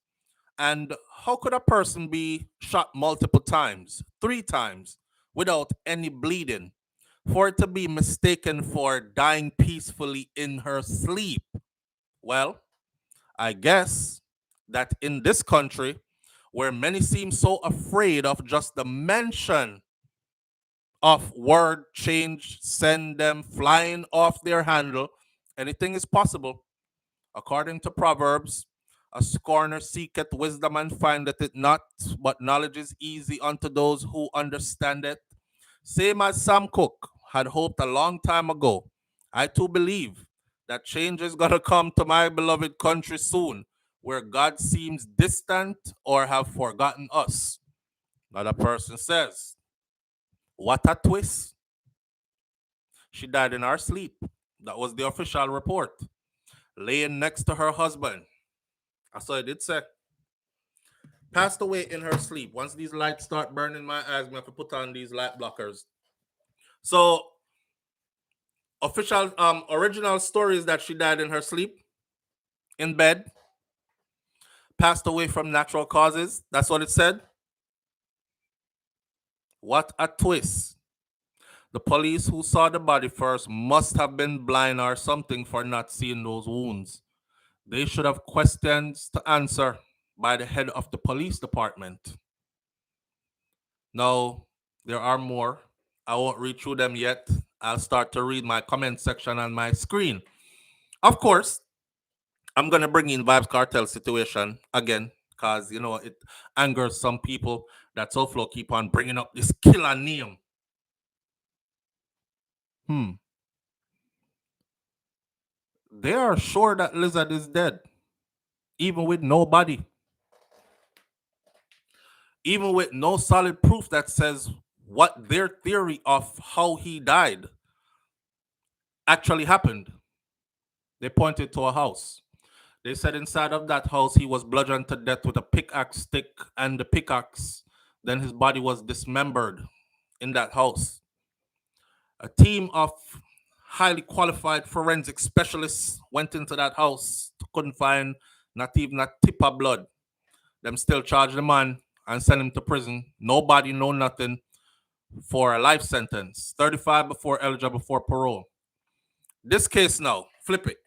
And how could a person be shot multiple times, 3 times, without any bleeding, for it to be mistaken for dying peacefully in her sleep? Well, I guess that in this country, where many seem so afraid of just the mention of word change, send them flying off their handle, anything is possible. According to Proverbs, a scorner seeketh wisdom and findeth it not, but knowledge is easy unto those who understand it. Same as Sam Cooke had hoped a long time ago. I too believe that change is going to come to my beloved country soon, where God seems distant or have forgotten us. Another person says, what a twist. She died in her sleep. That was the official report. Laying next to her husband. That's what I did say. Passed away in her sleep. Once these lights start burning my eyes, I have to put on these light blockers. So, official original story is that she died in her sleep, in bed, passed away from natural causes. That's what it said. What a twist. The police who saw the body first must have been blind or something for not seeing those wounds. They should have questions to answer by the head of the police department. Now, there are more. I won't read through them yet. I'll start to read my comment section on my screen. Of course, I'm going to bring in Vybz Kartel situation again because, it angers some people that SouFLo keep on bringing up this killer name. They are sure that Lizard is dead, even with no body. Even with no solid proof that says what their theory of how he died actually happened. They pointed to a house. They said inside of that house he was bludgeoned to death with a pickaxe stick and the pickaxe. Then his body was dismembered in that house. A team of highly qualified forensic specialists went into that house, couldn't find not even a tip of blood. Them still charged the man and sent him to prison. Nobody know nothing. for a life sentence, 35 before eligible for parole. This case now, flip it.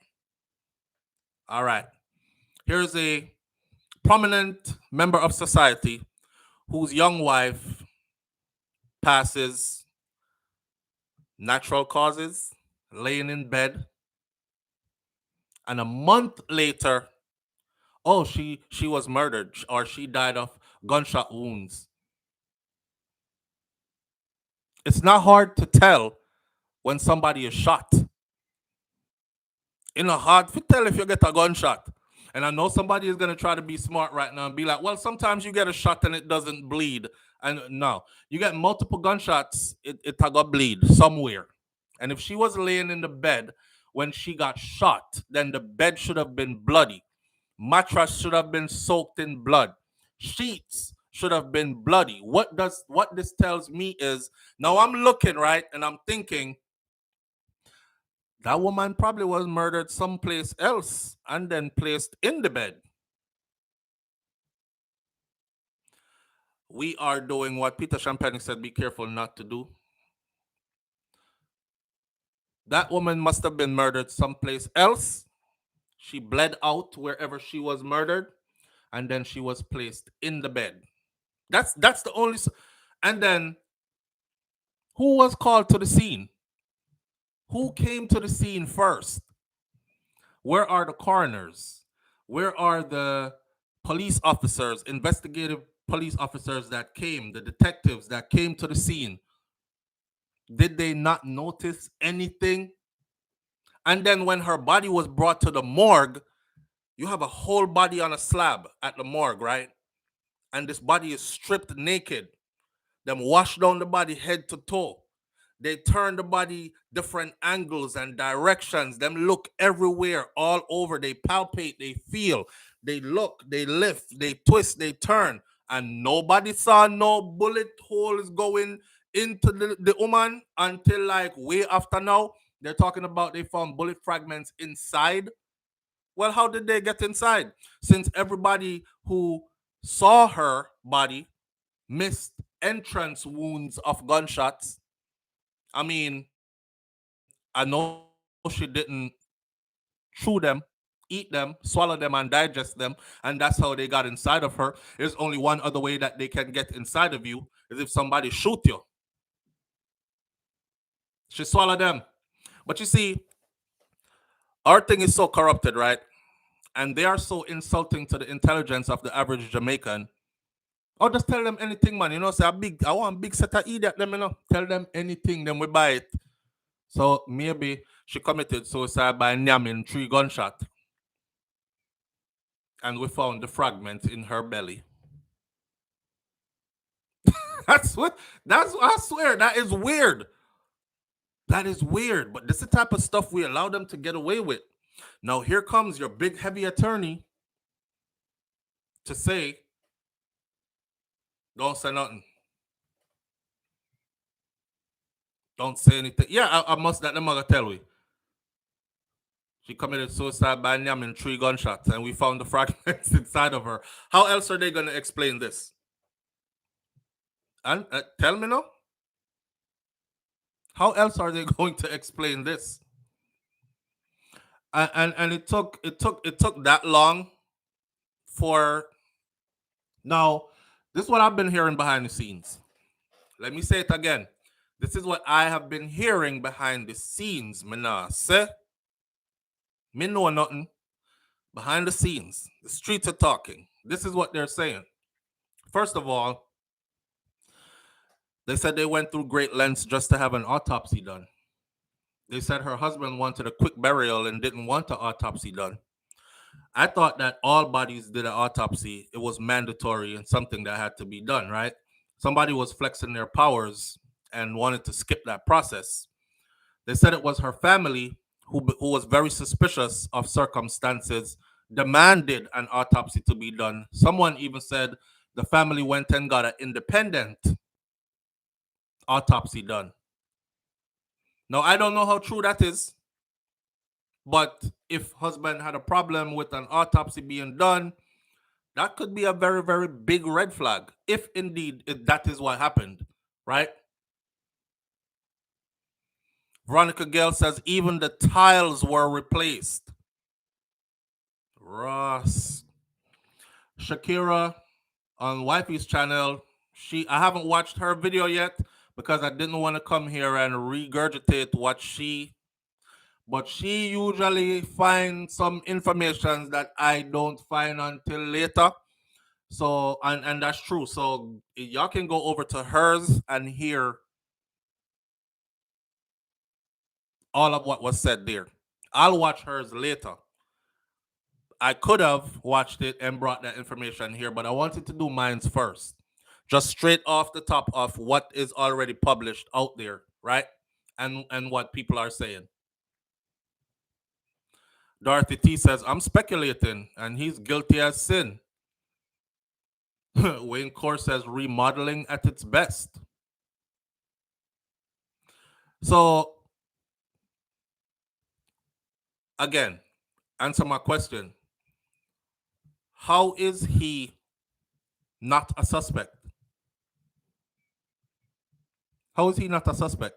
All right. Here's a prominent member of society whose young wife passes natural causes, laying in bed, and a month later, oh, she was murdered or she died of gunshot wounds. It's not hard to tell when somebody is shot. It's not hard to tell if you get a gunshot. And I know somebody is going to try to be smart right now and be like, well, sometimes you get a shot and it doesn't bleed. And no, you get multiple gunshots, it got bleed somewhere. And if she was laying in the bed when she got shot, then the bed should have been bloody. Mattress should have been soaked in blood. Sheets should have been bloody. What this tells me is now I'm looking right and I'm thinking that woman probably was murdered someplace else and then placed in the bed. We are doing what Peter Champagne said be careful not to do. That woman must have been murdered someplace else. She bled out wherever she was murdered, and then she was placed in the bed. That's the only. And then, who was called to the scene? Who came to the scene first? Where are the coroners? Where are the police officers, investigative police officers that came, the detectives that came to the scene? Did they not notice anything? And then when her body was brought to the morgue, you have a whole body on a slab at the morgue, right? And this body is stripped naked. Them wash down the body head to toe. They turn the body different angles and directions. Them look everywhere, all over. They palpate, they feel, they look, they lift, they twist, they turn. And nobody saw no bullet holes going into the woman until like way after now. They're talking about they found bullet fragments inside. Well, how did they get inside? Since everybody who saw her body missed entrance wounds of gunshots. I mean, I know she didn't chew them, eat them, swallow them, and digest them, and that's how they got inside of her. There's only one other way that they can get inside of you is if somebody shoot you. She swallowed them. But you see, our thing is so corrupted, right? And they are so insulting to the intelligence of the average Jamaican. Or just tell them anything, man. You know, say I want a big set of idiot them, you know. Tell them anything, then we buy it. So maybe she committed suicide by namming 3 gunshots. And we found the fragment in her belly. That's what I swear, that is weird. That is weird. But this is the type of stuff we allow them to get away with. Now here comes your big heavy attorney to say, don't say nothing. Don't say anything. Yeah, I must that the mother tell we. She committed suicide by namming 3 gunshots, and we found the fragments inside of her. How else are they going to explain this? And tell me now. How else are they going to explain this? And it took that long for. Now, this is what I've been hearing behind the scenes. Let me say it again. This is what I have been hearing behind the scenes, say. Me know nothing. Behind the scenes, the streets are talking. This is what they're saying. First of all, they said they went through great lengths just to have an autopsy done. They said her husband wanted a quick burial and didn't want an autopsy done. I thought that all bodies did an autopsy. It was mandatory and something that had to be done, right? Somebody was flexing their powers and wanted to skip that process. They said it was her family who was very suspicious of circumstances, demanded an autopsy to be done. Someone even said the family went and got an independent autopsy done. Now, I don't know how true that is, but if husband had a problem with an autopsy being done, that could be a very, very big red flag, if indeed that is what happened, right? Veronica Gale says even the tiles were replaced. Ross. Shakira on Wifey's channel. I haven't watched her video yet because I didn't want to come here and regurgitate what but she usually finds some information that I don't find until later. So and that's true. So y'all can go over to hers and hear all of what was said there. I'll watch hers later. I could have watched it and brought that information here, but I wanted to do mine's first. Just straight off the top of what is already published out there, right? And what people are saying. Dorothy T says, I'm speculating, and he's guilty as sin. Wayne Core says, remodeling at its best. So, again, answer my question. How is he not a suspect? How is he not a suspect?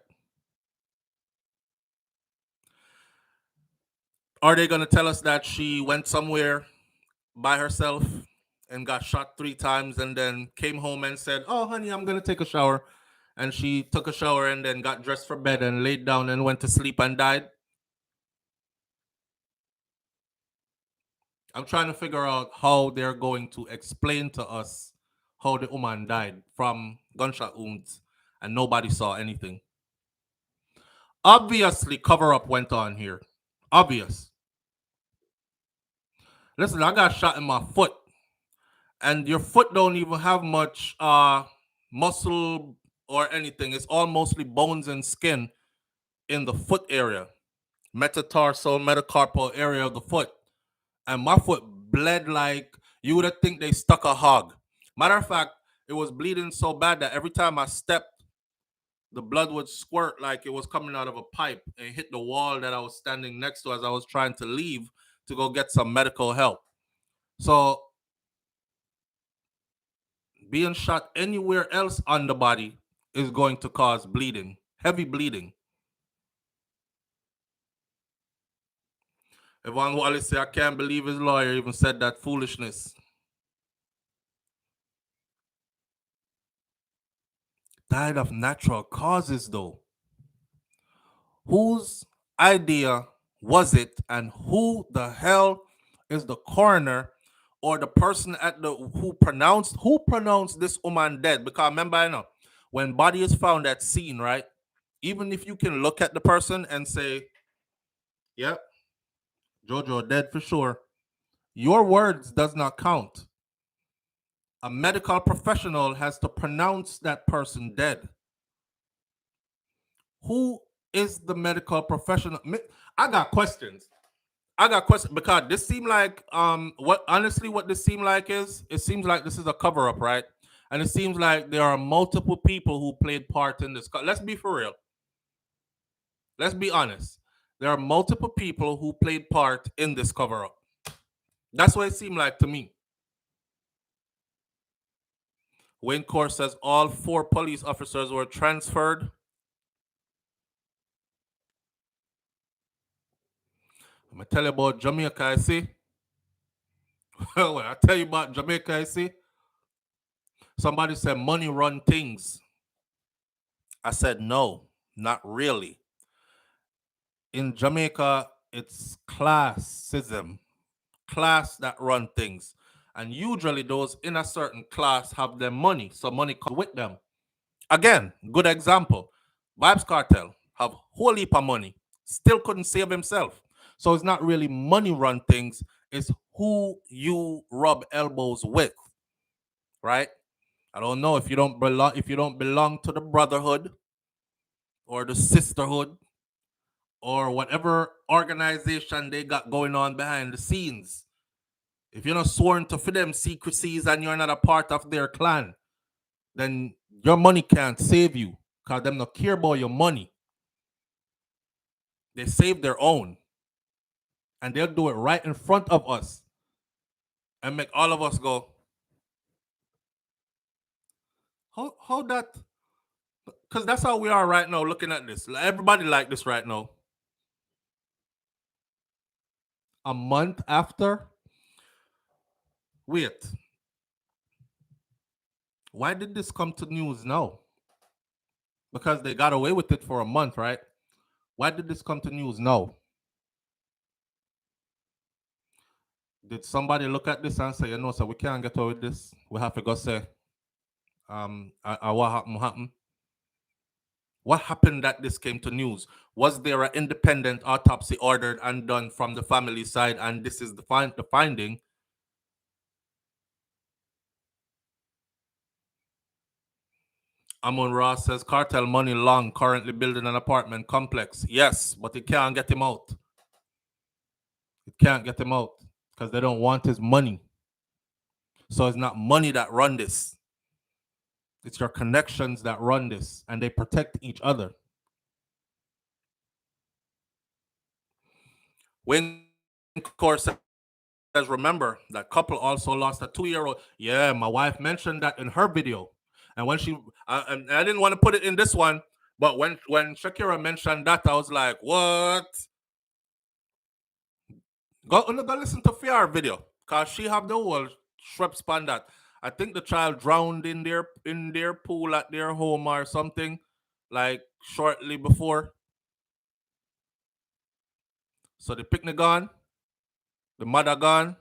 Are they going to tell us that she went somewhere by herself and got shot 3 times and then came home and said, oh, honey, I'm going to take a shower. And she took a shower and then got dressed for bed and laid down and went to sleep and died? I'm trying to figure out how they're going to explain to us how the woman died from gunshot wounds and nobody saw anything. Obviously, cover up went on here. Obvious. Listen, I got shot in my foot, and your foot don't even have much muscle or anything. It's all mostly bones and skin in the foot area, metatarsal, metacarpal area of the foot. And my foot bled like you would have think they stuck a hog. Matter of fact, it was bleeding so bad that every time I stepped, the blood would squirt like it was coming out of a pipe and hit the wall that I was standing next to as I was trying to leave to go get some medical help. So being shot anywhere else on the body is going to cause bleeding, heavy bleeding. Yvonne Wallace said, I can't believe his lawyer even said that foolishness. Died of natural causes, though. Whose idea was it, and who the hell is the coroner or the person at the who pronounced this woman dead? Because remember, I know when body is found at scene, right? Even if you can look at the person and say, "Yep, Jojo dead for sure," your words does not count. A medical professional has to pronounce that person dead. Who is the medical professional? I got questions. Because this seemed like what this seemed like is it seems like this is a cover up, right? And it seems like there are multiple people who played part in this. Let's be for real. Let's be honest. There are multiple people who played part in this cover up. That's what it seemed like to me. Wayne Core says all 4 police officers were transferred. I'm gonna tell you about Jamaica, I see. Well, I tell you about Jamaica, I see. Somebody said money run things. I said no, not really. In Jamaica, it's classism, class that run things. And usually those in a certain class have their money, so money comes with them. Again, good example. Vybz Kartel have whole heap of money, still couldn't save himself. So it's not really money run things, it's who you rub elbows with, right? I don't know if you don't belong to the brotherhood or the sisterhood or whatever organization they got going on behind the scenes. If you're not sworn to for them secrecies and you're not a part of their clan, then your money can't save you because them not care about your money. They save their own. And they'll do it right in front of us and make all of us go, how that Because that's how we are right now looking at this. Everybody like this right now. A month after? Wait. Why did this come to news now? Because they got away with it for a month, right? Why did this come to news now? Did somebody look at this and say, you know, so we can't get away with this? We have to go say, what happened? What happened that this came to news? Was there an independent autopsy ordered and done from the family side, and this is the finding? Amon Ross says Kartel money long, currently building an apartment complex. Yes, but it can't get him out. It can't get him out because they don't want his money. So it's not money that run this. It's your connections that run this, and they protect each other. Wayne Core says, remember, that couple also lost a 2-year-old. Yeah, my wife mentioned that in her video. And when she, and I didn't want to put it in this one, but when Shakira mentioned that, I was like, what? Go listen to Fiar video, because she have the whole shrub span that. I think the child drowned in their pool at their home or something, like shortly before. So the picnic gone, the mother gone,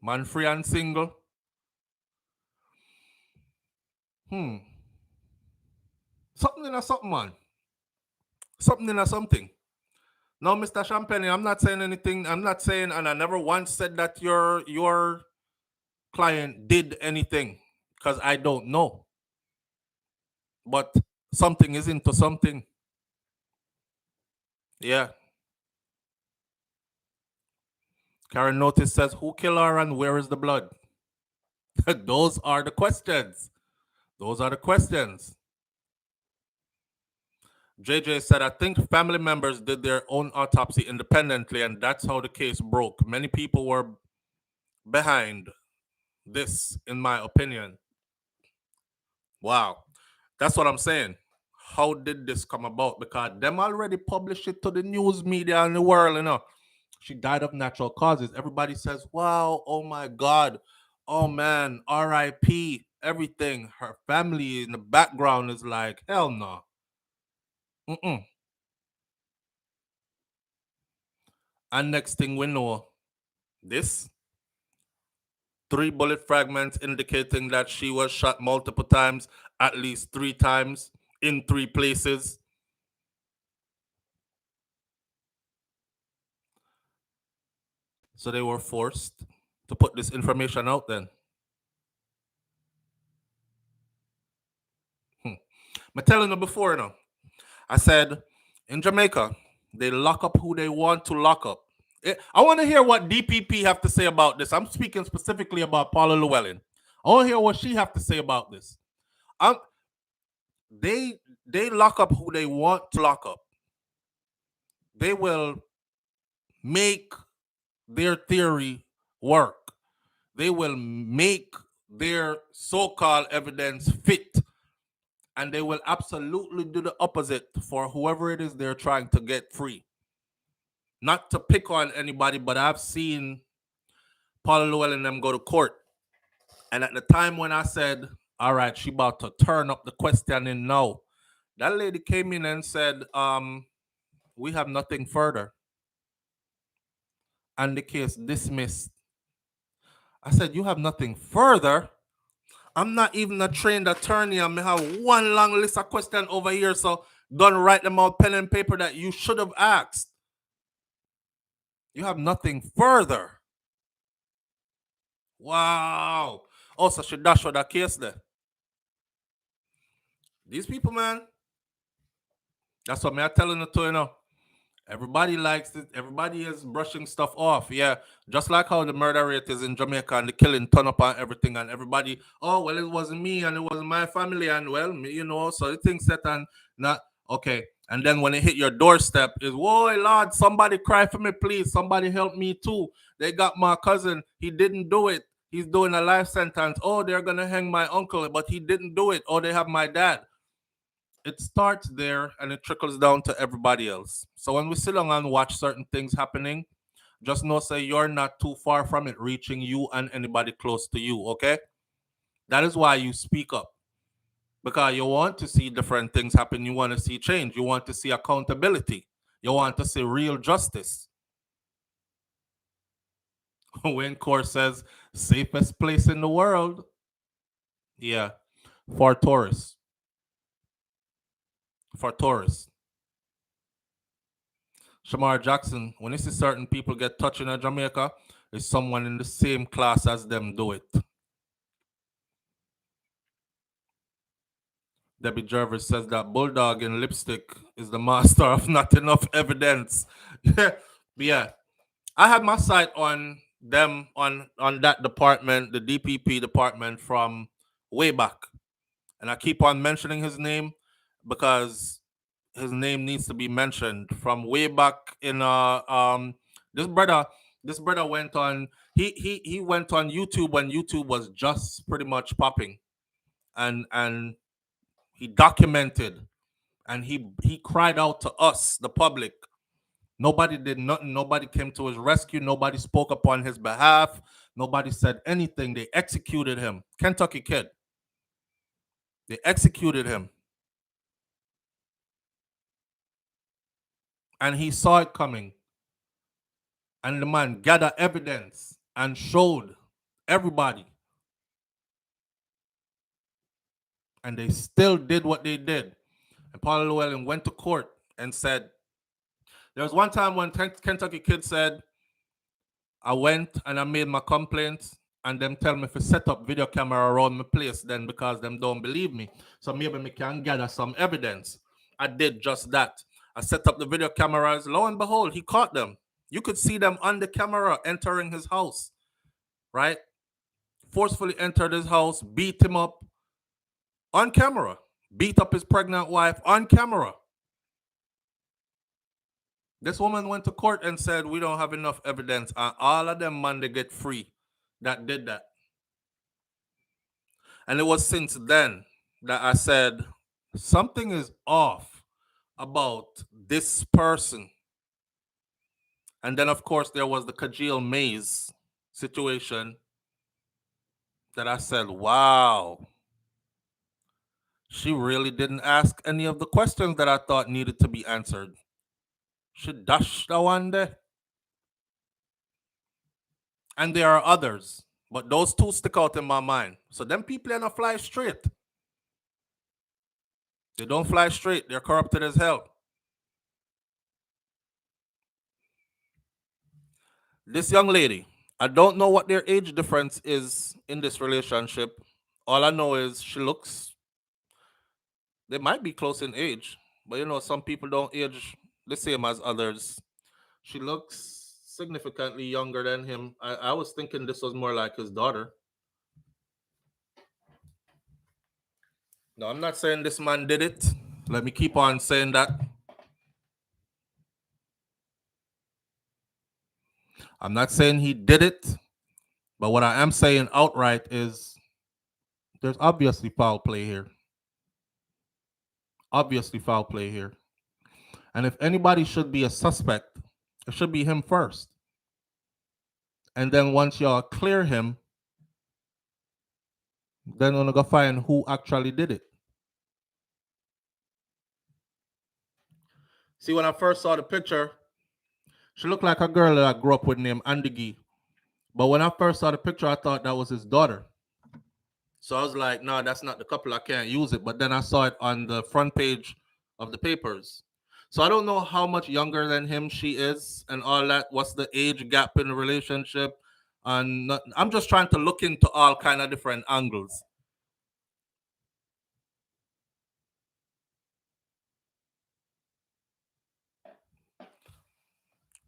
man free and single. Something in a something, man. Something in a something. No, Mr. Champagne, I'm not saying anything. I'm not saying, and I never once said that your client did anything, because I don't know. But something is into something. Yeah. Karen Notice says, who killed her and where is the blood? Those are the questions. Those are the questions. JJ said, I think family members did their own autopsy independently, and that's how the case broke. Many people were behind this, in my opinion. Wow. That's what I'm saying. How did this come about? Because them already published it to the news media in the world, you know. She died of natural causes. Everybody says, wow, oh my God. Oh man, RIP, everything. Her family in the background is like, hell no. And next thing we know, this 3 bullet fragments indicating that she was shot multiple times, at least 3 times in 3 places. So they were forced to put this information out then. I'm telling you before, you know, I said in Jamaica, they lock up who they want to lock up. I want to hear what DPP have to say about this. I'm speaking specifically about Paula Llewellyn. I want to hear what she have to say about this. They lock up who they want to lock up. They will make their theory work. They will make their so-called evidence fit, and they will absolutely do the opposite for whoever it is they're trying to get free. Not to pick on anybody, but I've seen Paula Llewellyn and them go to court, and at the time when I said, all right, she about to turn up the questioning now, that lady came in and said, we have nothing further, and the case dismissed. I said, you have nothing further? I'm not even a trained attorney. I may have one long list of questions over here, so don't write them out pen and paper that you should have asked. You have nothing further. Wow. Also, she dash for that case there. These people, man, that's what I'm telling you to, you know. Everybody likes it. Everybody is brushing stuff off. Yeah. Just like how the murder rate is in Jamaica and the killing turn up on everything, and everybody, oh, well, it wasn't me and it wasn't my family, and well, me, you know, so the thing set and not okay. And then when it hit your doorstep, is whoa, Lord, somebody cry for me, please. Somebody help me too. They got my cousin. He didn't do it. He's doing a life sentence. Oh, they're gonna hang my uncle, but he didn't do it. Oh, they have my dad. It starts there and it trickles down to everybody else. So when we sit down and watch certain things happening, just know say you're not too far from it reaching you and anybody close to you, okay? That is why you speak up. Because you want to see different things happen. You want to see change. You want to see accountability. You want to see real justice. When Core says safest place in the world, yeah, for tourists. For tourists. Shamar Jackson, when you see certain people get touched in Jamaica, is someone in the same class as them do it. Debbie Jervis says that Bulldog in lipstick is the master of not enough evidence. Yeah. I had my sight on them on that department, the DPP department from way back. And I keep on mentioning his name because his name needs to be mentioned from way back in this brother went on he went on YouTube when YouTube was just pretty much popping, and he documented, and he cried out to us, the public. Nobody did nothing. Nobody came to his rescue. Nobody spoke up on his behalf. Nobody said anything. They executed him. Kentucky kid. They executed him. And he saw it coming. And the man gathered evidence and showed everybody. And they still did what they did. And Paul Llewellyn went to court and said, there was one time when Kentucky kid said, I went and I made my complaints, and them tell me to set up video camera around my place then because them don't believe me. So maybe me can gather some evidence. I did just that. I set up the video cameras. Lo and behold, he caught them. You could see them on the camera entering his house, right? Forcefully entered his house, beat him up on camera, beat up his pregnant wife on camera. This woman went to court and said, we don't have enough evidence. And all of them, man, they get free that did that. And it was since then that I said, something is off about this person. And then, of course, there was the Kajil Mays situation that I said, wow, she really didn't ask any of the questions that I thought needed to be answered. She dashed the one there. And there are others, but those two stick out in my mind. So them people are not fly straight. They don't fly straight. They're corrupted as hell. This young lady, I don't know what their age difference is in this relationship. All I know is they might be close in age, but you know, some people don't age the same as others. She looks significantly younger than him. I was thinking this was more like his daughter. No, I'm not saying this man did it. Let me keep on saying that. I'm not saying he did it, but what I am saying outright is there's obviously foul play here. Obviously foul play here. And if anybody should be a suspect, it should be him first. And then once y'all clear him, then we're gonna go find who actually did it. See, when I first saw the picture, she looked like a girl that I grew up with named Andigi. But when I first saw the picture, I thought that was his daughter. So I was like, no, that's not the couple. I can't use it. But then I saw it on the front page of the papers. So I don't know how much younger than him she is and all that. What's the age gap in the relationship? And I'm just trying to look into all kind of different angles.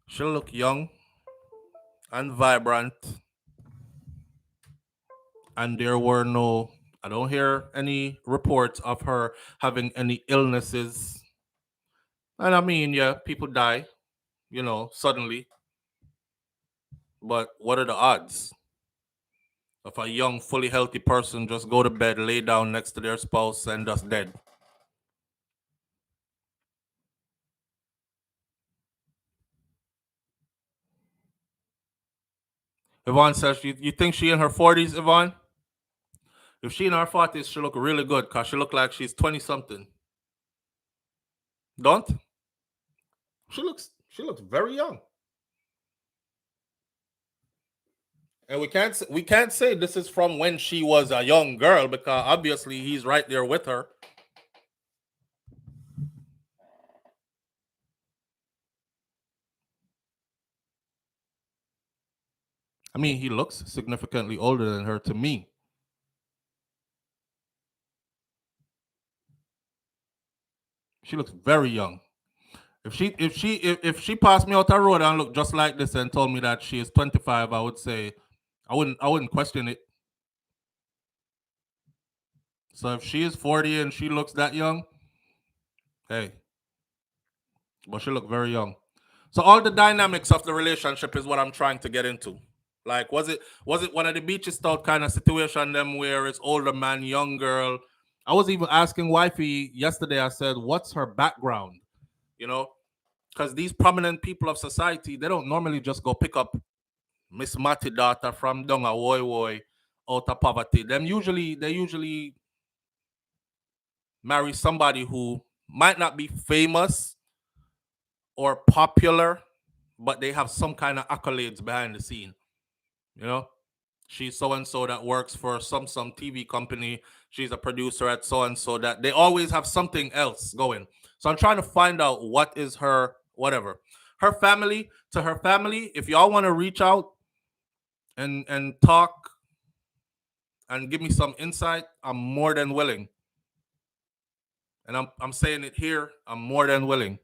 She'll look young and vibrant. And there were I don't hear any reports of her having any illnesses. And I mean, yeah, people die, suddenly. But what are the odds? If a young, fully healthy person just go to bed, lay down next to their spouse, and just dead. Yvonne says, you think she in her 40s, Yvonne? If she in her 40s, she look really good because she look like she's 20 something. Don't? She looks very young. And we can't say this is from when she was a young girl because obviously he's right there with her. I mean, he looks significantly older than her to me. She looks very young. If she passed me out the road and looked just like this and told me that she is 25, I would say I wouldn't question it. So if she is 40 and she looks that young, hey, but she looked very young. So all the dynamics of the relationship is what I'm trying to get into. Like, was it one of the beaches stout kind of situation them where it's older man, young girl? I was even asking wifey yesterday. I said, "What's her background?" You know, because these prominent people of society, they don't normally just go pick up Miss Matty daughter from Donga Woy Woy out of poverty. They usually marry somebody who might not be famous or popular, but they have some kind of accolades behind the scene. You know, she's so and so that works for some TV company. She's a producer at so and so that they always have something else going. So I'm trying to find out what is her whatever. Her family, to her family, if y'all want to reach out and talk and give me some insight, I'm more than willing. And I'm saying it here, I'm more than willing.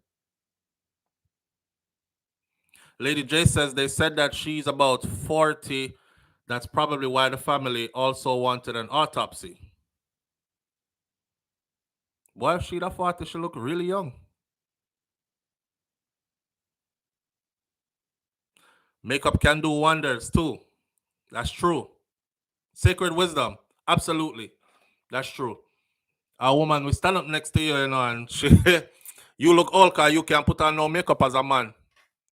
Lady J says they said that she's about 40. That's probably why the family also wanted an autopsy. Why if she that 40, she look really young. Makeup can do wonders too. That's true. Sacred wisdom. Absolutely. That's true. A woman will stand up next to you, and she, you look old because you can't put on no makeup as a man.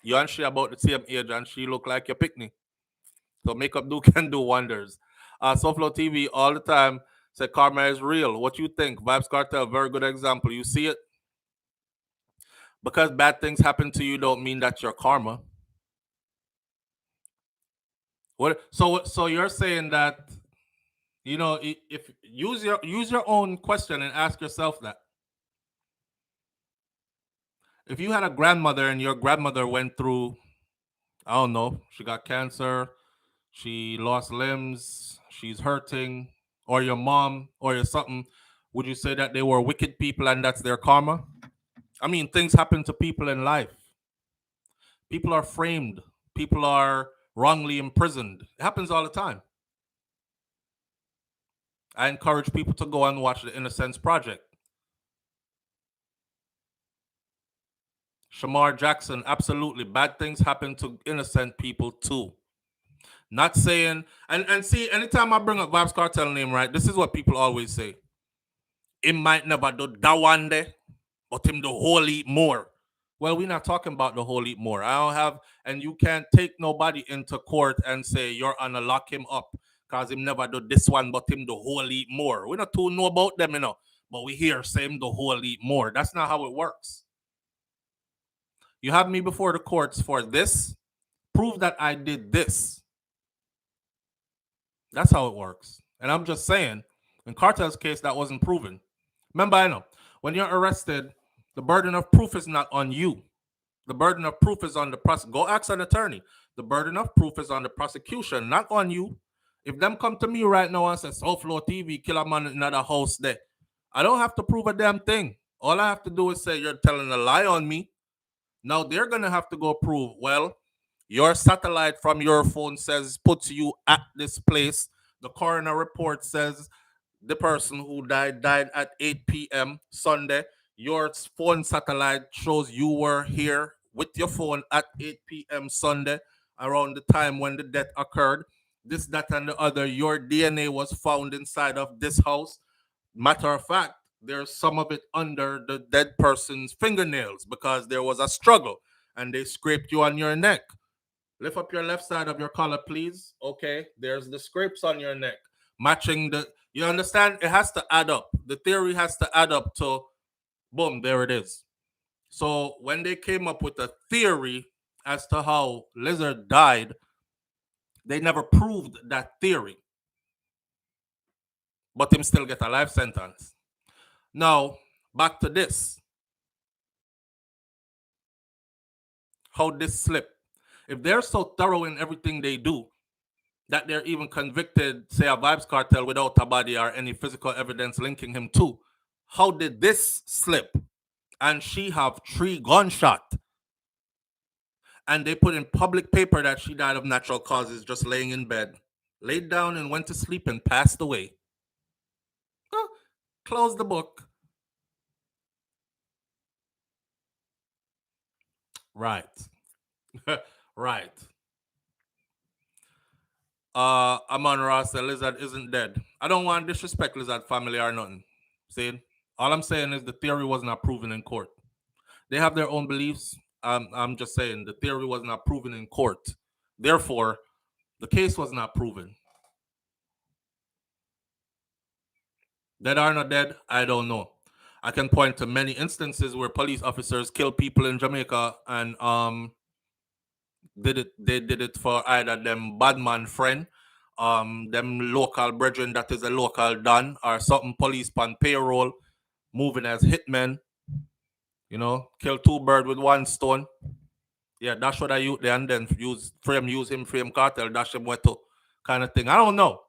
You and she about the same age and she look like your picnic. So makeup do can do wonders. SouFLoTV all the time say karma is real. What you think? Vybz Kartel, very good example. You see it? Because bad things happen to you don't mean that's your karma. What so you're saying that if use your own question and ask yourself that. If you had a grandmother and your grandmother went through, I don't know, she got cancer, she lost limbs, she's hurting, or your mom or your something, would you say that they were wicked people and that's their karma? I mean, things happen to people in life. People are framed. People are wrongly imprisoned. It happens all the time. I encourage people to go and watch the Innocence Project. Shamar Jackson, absolutely. Bad things happen to innocent people too. Not saying, and see, anytime I bring up Vybz Kartel name, right, this is what people always say. It might never do that one day, but him the whole heap more. Well, we're not talking about the whole heap more. I don't have, and you can't take nobody into court and say you're gonna lock him up because him never do this one, but him the whole heap more. We not too know about them, but we hear same the whole heap more. That's not how it works. You have me before the courts for this. Prove that I did this. That's how it works. And I'm just saying, in Kartel's case, that wasn't proven. Remember, I know when you're arrested, the burden of proof is not on you. The burden of proof is on the prosecution. Go ask an attorney. The burden of proof is on the prosecution, not on you. If them come to me right now and say, SouFLoTV, kill a man in another house there, I don't have to prove a damn thing. All I have to do is say, you're telling a lie on me. Now they're going to have to go prove, well, your satellite from your phone says puts you at this place. The coroner report says the person who died at 8 p.m. Sunday. Your phone satellite shows you were here with your phone at 8 p.m. Sunday around the time when the death occurred. this, that, and the other. Your DNA was found inside of this house. Matter of fact, there's some of it under the dead person's fingernails because there was a struggle and they scraped you on your neck. Lift up your left side of your collar, please. Okay, there's the scrapes on your neck, matching the. You understand? It has to add up. The theory has to add up to, boom, there it is. So when they came up with a theory as to how Lizard died, they never proved that theory, but him still get a life sentence. Now, back to this. How this slip. If they're so thorough in everything they do that they're even convicted, say, a Vybz Kartel without a body or any physical evidence linking him to, how did this slip? And she have 3 gunshots. And they put in public paper that she died of natural causes, just laying in bed, laid down and went to sleep and passed away. Close the book. Right. Right. Amon Ross said Lizard isn't dead. I don't want to disrespect Lizard family or nothing. See? All I'm saying is the theory was not proven in court. They have their own beliefs. I'm just saying the theory was not proven in court. Therefore, the case was not proven. Dead or not dead, I don't know. I can point to many instances where police officers kill people in Jamaica and they did it for either them bad man friend, them local brethren that is a local don, or something police pan payroll, moving as hitmen. You know, kill 2 birds with 1 stone. Yeah, that's what I use there, and then use him, frame Kartel, dash him weto kind of thing. I don't know.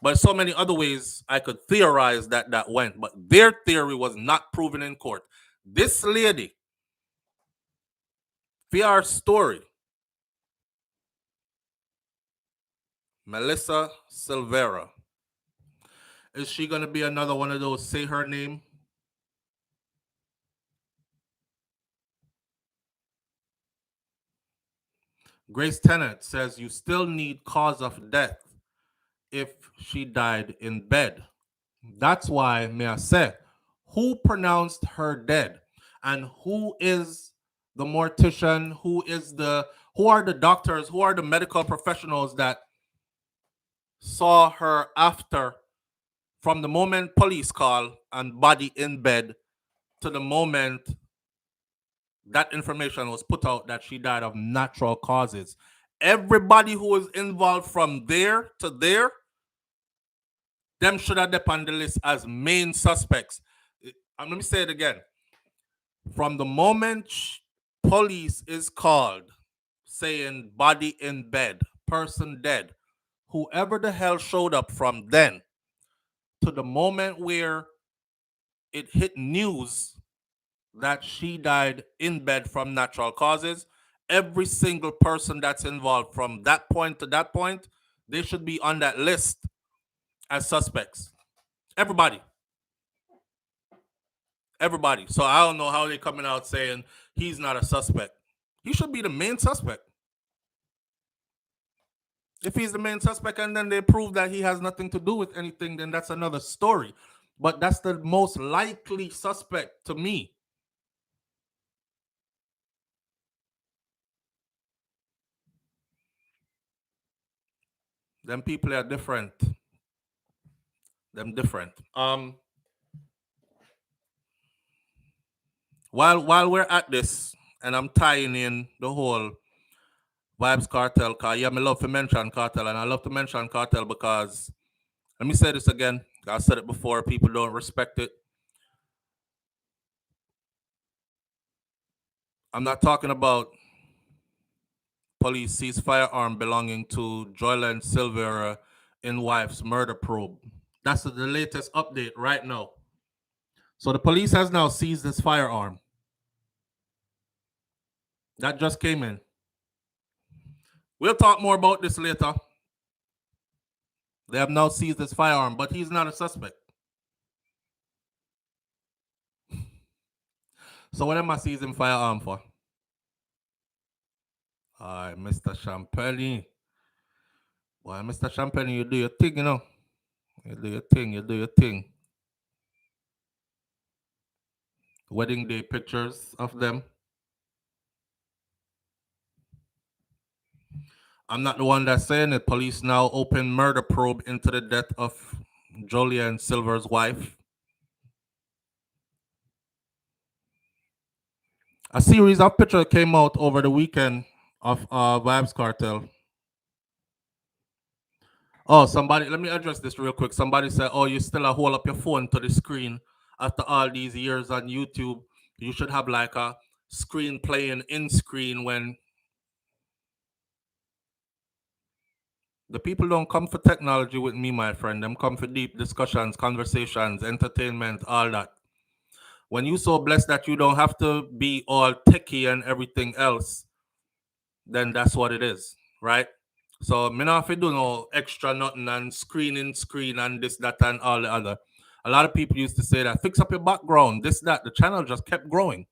But so many other ways I could theorize that went. But their theory was not proven in court. This lady, VR story, Melissa Silvera, is she going to be another one of those say her name? Grace Tennant says you still need cause of death if she died in bed. That's why, may I say, who pronounced her dead? And who is the mortician? Who are the doctors? Who are the medical professionals that saw her after, from the moment police call and body in bed to the moment that information was put out that she died of natural causes? Everybody who was involved from there to there, them should have been on the list as main suspects. Let me say it again. From the moment police is called saying body in bed, person dead, whoever the hell showed up from then to the moment where it hit news that she died in bed from natural causes, every single person that's involved from that point to that point, they should be on that list as suspects. Everybody. So I don't know how they're coming out saying he's not a suspect. He should be the main suspect. If he's the main suspect and then they prove that he has nothing to do with anything, then that's another story. But that's the most likely suspect to me. Them people are different. Them different. While we're at this, and I'm tying in the whole Vybz Kartel, cause yeah, I love to mention Kartel, and I love to mention Kartel because, let me say this again, I said it before, people don't respect it. I'm not talking about police seize firearm belonging to Joyland Silvera in wife's murder probe. That's the latest update right now. So the police has now seized this firearm. That just came in. We'll talk more about this later. They have now seized this firearm, but he's not a suspect. So what am I seizing firearm for? All right, Mr. Champagne. Well, Mr. Champagne, you do your thing, you know. You do your thing, you do your thing. Wedding day pictures of them. I'm not the one that's saying it. Police now open murder probe into the death of Julian Silver's wife. A series of pictures came out over the weekend of Vybz Kartel. Oh, somebody, let me address this real quick. Somebody said, oh, you still hold up your phone to the screen after all these years on YouTube. You should have like a screen playing in screen when the people don't come for technology with me, my friend. Them come for deep discussions, conversations, entertainment, all that. When you so blessed that you don't have to be all techie and everything else, then that's what it is, right? So me not have to do no extra nothing and screen in screen and this, that, and all the other. A lot of people used to say that fix up your background, this, that. The channel just kept growing.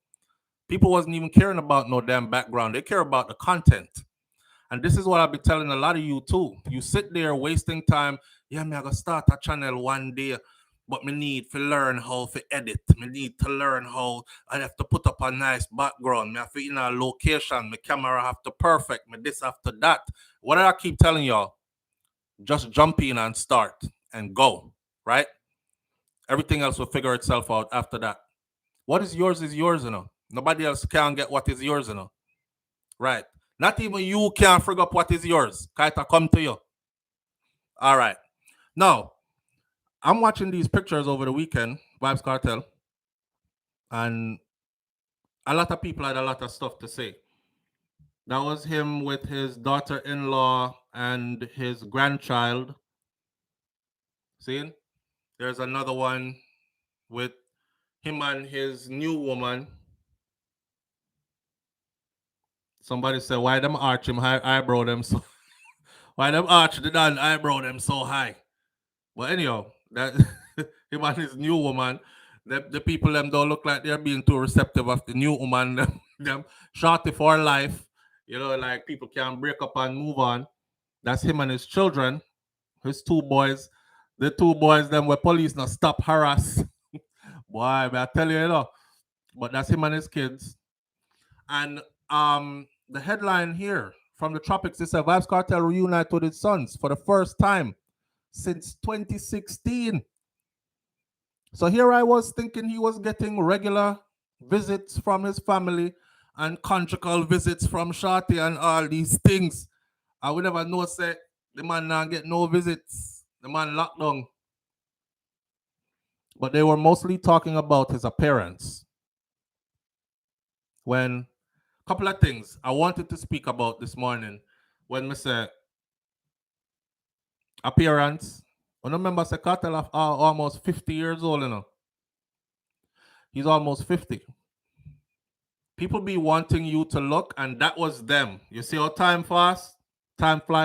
People wasn't even caring about no damn background. They care about the content. And this is what I've been telling a lot of you too. You sit there wasting time. Yeah, me I gotta start a channel one day, but me need to learn how to edit. Me need to learn how I have to put up a nice background. Me have to in a location. My camera have to perfect. Me this after that. What did I keep telling y'all? Just jump in and start and go. Right? Everything else will figure itself out after that. What is yours, you know. Nobody else can get what is yours, you know. Right. Not even you can figure out what is yours. Kaita come to you. All right. Now, I'm watching these pictures over the weekend, Vybz Kartel, and a lot of people had a lot of stuff to say. That was him with his daughter-in-law and his grandchild. See? There's another one with him and his new woman. Somebody said, why them arch him high eyebrow them so why them arch the done eyebrow them so high? But anyhow, that him and his new woman, the people them don't look like they're being too receptive of the new woman. Them shorty for life. You know, like people can break up and move on. That's him and his children, his two boys. The two boys them where police not stop harass. Boy, I tell you, you know. But that's him and his kids. And the headline here from the tropics is a Vybz Kartel reunite with his sons for the first time since 2016. So here I was thinking he was getting regular visits from his family and conjugal visits from Shorty and all these things. I would never know say the man not get no visits. The man locked down. But they were mostly talking about his appearance. When a couple of things I wanted to speak about this morning when I say appearance. I remember say Kartel of almost 50 years old, you know. He's almost 50. People be wanting you to look, and that was them. You see how time fly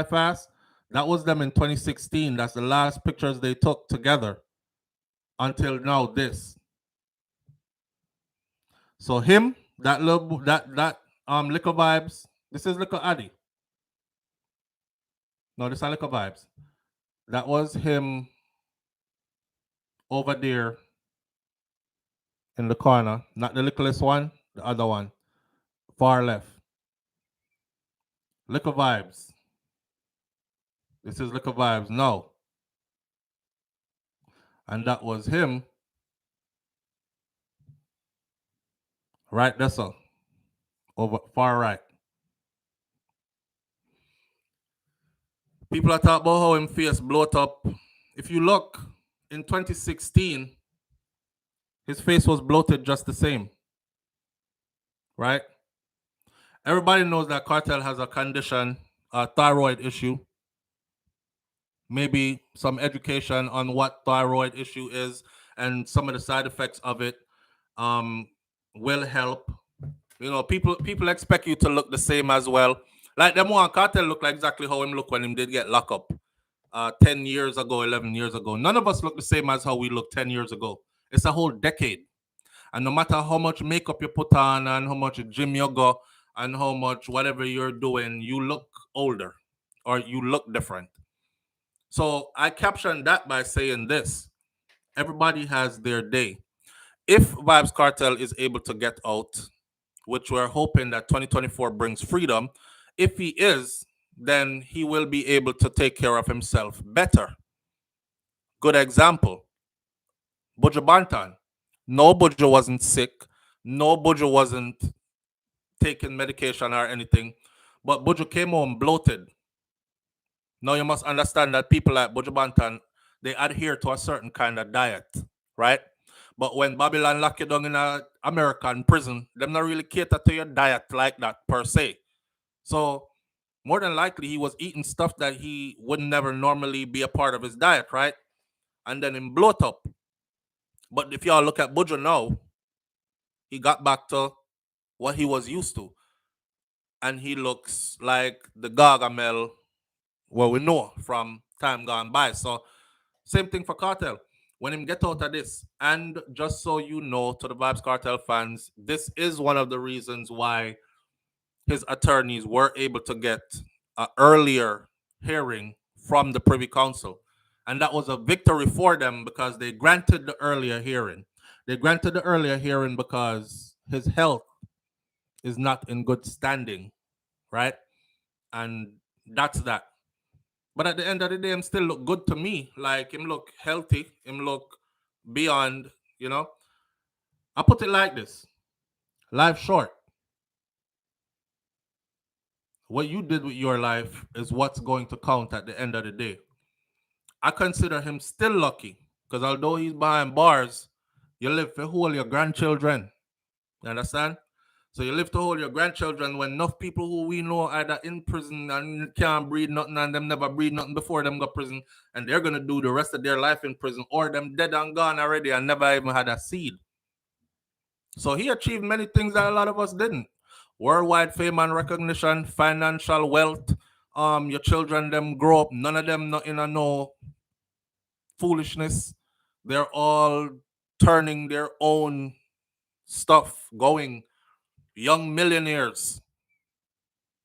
fast? That was them in 2016. That's the last pictures they took together. Until now, this. So him, that little Liquor Vybz. This is Liquor Addy. No, this is Liquor Vybz. That was him over there in the corner. Not the littlest one, the other one. Far left. Liquor Vybz. This is Liquor Vybz. No. And that was him. Right there, so. Over far right. People are talking about how him face bloat up. If you look in 2016, his face was bloated just the same. Right? Everybody knows that Kartel has a condition, a thyroid issue. Maybe some education on what thyroid issue is and some of the side effects of it will help. You know, people expect you to look the same as well. Like them one Kartel look like exactly how him look when him did get locked up 10 years ago, 11 years ago. None of us look the same as how we looked 10 years ago. It's a whole decade. And no matter how much makeup you put on and how much gym you go and how much whatever you're doing, you look older or you look different. So I captioned that by saying this: everybody has their day. If Vybz Cartel is able to get out, which we're hoping that 2024 brings freedom, if he is, then he will be able to take care of himself better. Good example, Buju Banton. No, Buju wasn't sick. No, Buju wasn't taking medication or anything. But Buju came home bloated. Now you must understand that people like Buju Banton, they adhere to a certain kind of diet, right? But when Babylon lock you down in a American prison, them not really cater to your diet like that per se. So more than likely he was eating stuff that he would never normally be a part of his diet, right? And then him bloat up. But if y'all look at Buju now, he got back to what he was used to. And he looks like the Gargamel what we know from time gone by. So same thing for Kartel. When him get out of this, and just so you know, to the Vybz Cartel fans, this is one of the reasons why his attorneys were able to get an earlier hearing from the Privy Council. And that was a victory for them because they granted the earlier hearing. They granted the earlier hearing because his health is not in good standing, right? And that's that. But at the end of the day, him still look good to me. Like him look healthy, him look beyond, you know. I put it like this: life short. What you did with your life is what's going to count at the end of the day. I consider him still lucky because although he's behind bars, you live to hold your grandchildren. You understand? So you live to hold your grandchildren when enough people who we know either in prison and can't breed nothing and them never breed nothing before them go prison and they're gonna do the rest of their life in prison or them dead and gone already and never even had a seed. So he achieved many things that a lot of us didn't. Worldwide fame and recognition, financial wealth. Your children them grow up, none of them not in a no foolishness. They're all turning their own stuff going. Young millionaires.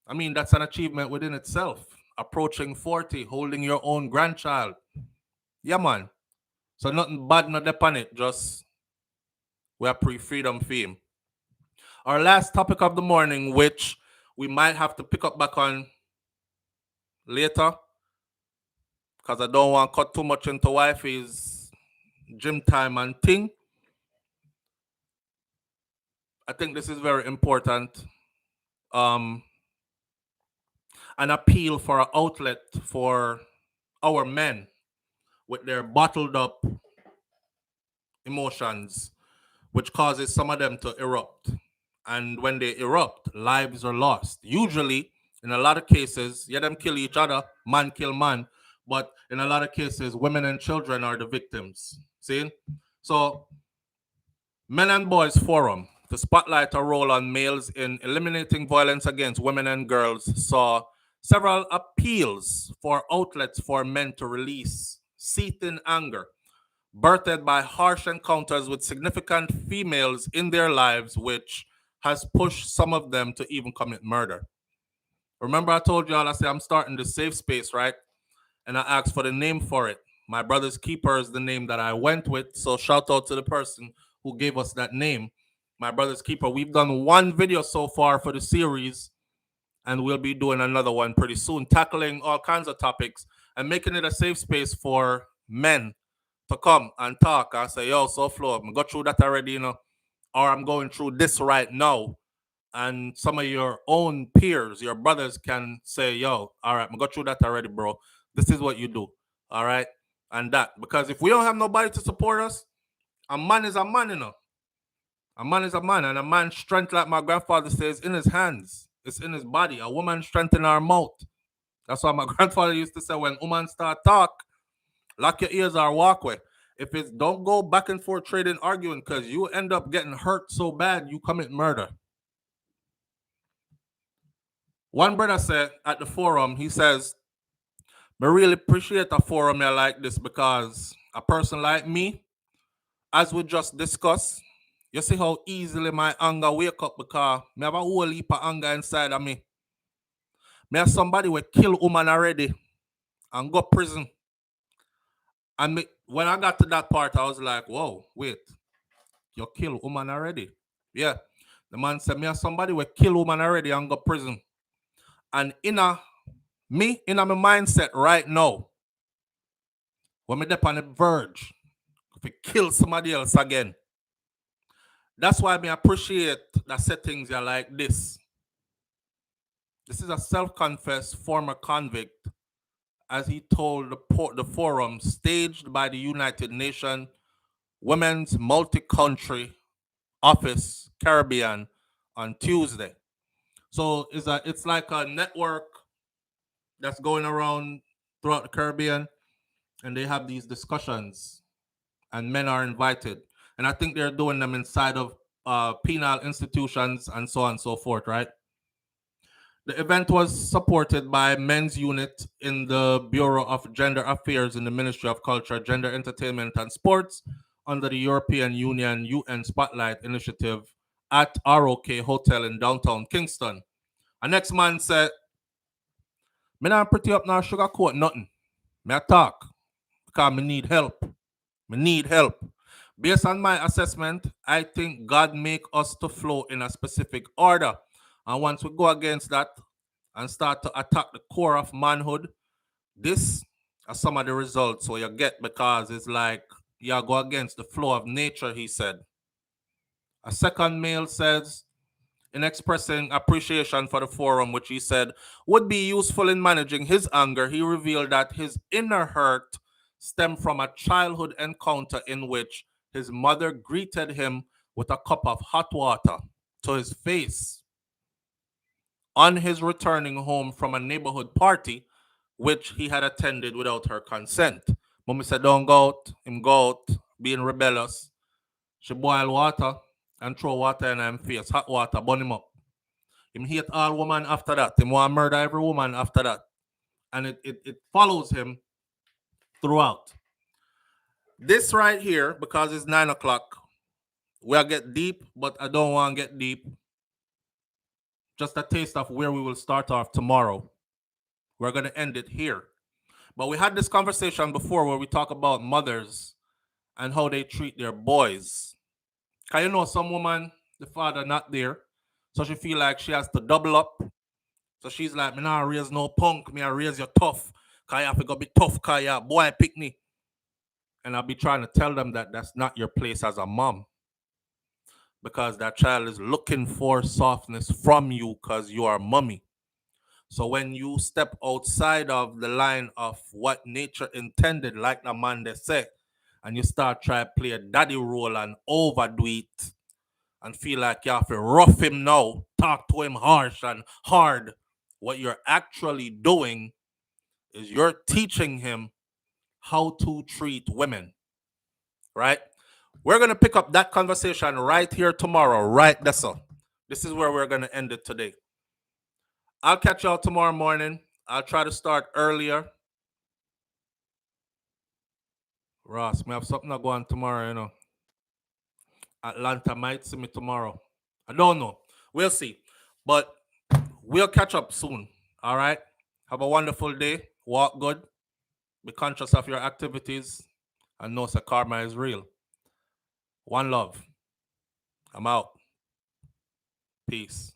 I mean, that's an achievement within itself. Approaching 40, holding your own grandchild. Yeah, man. So nothing bad, not upon it. Just we're pre-freedom fame. Our last topic of the morning, which we might have to pick up back on later, because I don't want to cut too much into wifey's gym time and thing. I think this is very important. An appeal for an outlet for our men with their bottled up emotions, which causes some of them to erupt. And when they erupt, lives are lost. Usually, in a lot of cases, yeah, them kill each other, man kill man, but in a lot of cases, women and children are the victims. See? So, Men and Boys Forum, to spotlight a role on males in eliminating violence against women and girls, saw several appeals for outlets for men to release seething anger, birthed by harsh encounters with significant females in their lives, which has pushed some of them to even commit murder. Remember, I told y'all, I said I'm starting the safe space, right? And I asked for the name for it. My Brother's Keeper is the name that I went with. So shout out to the person who gave us that name. My Brother's Keeper. We've done one video so far for the series, and we'll be doing another one pretty soon, tackling all kinds of topics and making it a safe space for men to come and talk and say, yo, SouFLo, I got through that already, you know, or I'm going through this right now. And some of your own peers, your brothers can say, yo, all right, I got through that already, bro. This is what you do. All right. And that, because if we don't have nobody to support us, a man is a man, you know. A man is a man, and a man's strength, like my grandfather says, in his hands. It's in his body. A woman's strength in her mouth. That's why my grandfather used to say, when women start talk, lock your ears or walk away. If it's don't go back and forth trading, arguing, because you end up getting hurt so bad you commit murder. One brother said at the forum, he says, I really appreciate a forum here like this because a person like me, as we just discussed, you see how easily my anger wake up because I have a whole heap of anger inside of me. Me have somebody will kill woman already and go prison And when I got to that part, I was like, whoa, wait, you kill woman already? Yeah. The man said, me and somebody will kill woman already and go prison. And in my mindset right now, when me dep on the verge, if we kill somebody else again. That's why I appreciate that settings are like this. This is a self-confessed former convict, as he told the forum staged by the United Nations Women's Multi-Country Office Caribbean on Tuesday. So it's like a network that's going around throughout the Caribbean, and they have these discussions, and men are invited. And I think they're doing them inside of penal institutions and so on and so forth, right? The event was supported by Men's Unit in the Bureau of Gender Affairs in the Ministry of Culture, Gender, Entertainment and Sports under the European Union UN Spotlight Initiative at ROK Hotel in downtown Kingston. And next man said, me not pretty up now sugarcoat nothing. Me talk because me need help. Me need help. Based on my assessment, I think God make us to flow in a specific order. And once we go against that and start to attack the core of manhood, this are some of the results so you get, because it's like you go against the flow of nature, he said. A second male says, in expressing appreciation for the forum, which he said would be useful in managing his anger, he revealed that his inner hurt stemmed from a childhood encounter in which his mother greeted him with a cup of hot water to his face on his returning home from a neighborhood party which he had attended without her consent. Mommy said, don't go out, him go out, being rebellious. She boil water and throw water in him face, hot water, burn him up. Him hate all women after that. Him want to murder every woman after that. And it follows him throughout. This right here, because it's 9 o'clock, we'll get deep, but I don't want to get deep. Just a taste of where we will start off tomorrow. We're going to end it here. But we had this conversation before where we talk about mothers and how they treat their boys. Because you know, some woman, the father not there, so she feel like she has to double up. So she's like, me not raise no punk, me I raise you tough. Cause you have to go be tough, cause you boy pick me. And I'll be trying to tell them that that's not your place as a mom. Because that child is looking for softness from you because you are mommy. So when you step outside of the line of what nature intended, like the man they said, and you start trying to play a daddy role and overdo it and feel like you have to rough him now, talk to him harsh and hard, what you're actually doing is you're teaching him how to treat women, right? We're going to pick up that conversation right here tomorrow, right there, so. This is where we're going to end it today. I'll catch y'all tomorrow morning. I'll try to start earlier. Ross, we have something to go on tomorrow, you know. Atlanta might see me tomorrow. I don't know. We'll see. But we'll catch up soon. All right? Have a wonderful day. Walk good. Be conscious of your activities. And know that karma is real. One love. I'm out. Peace.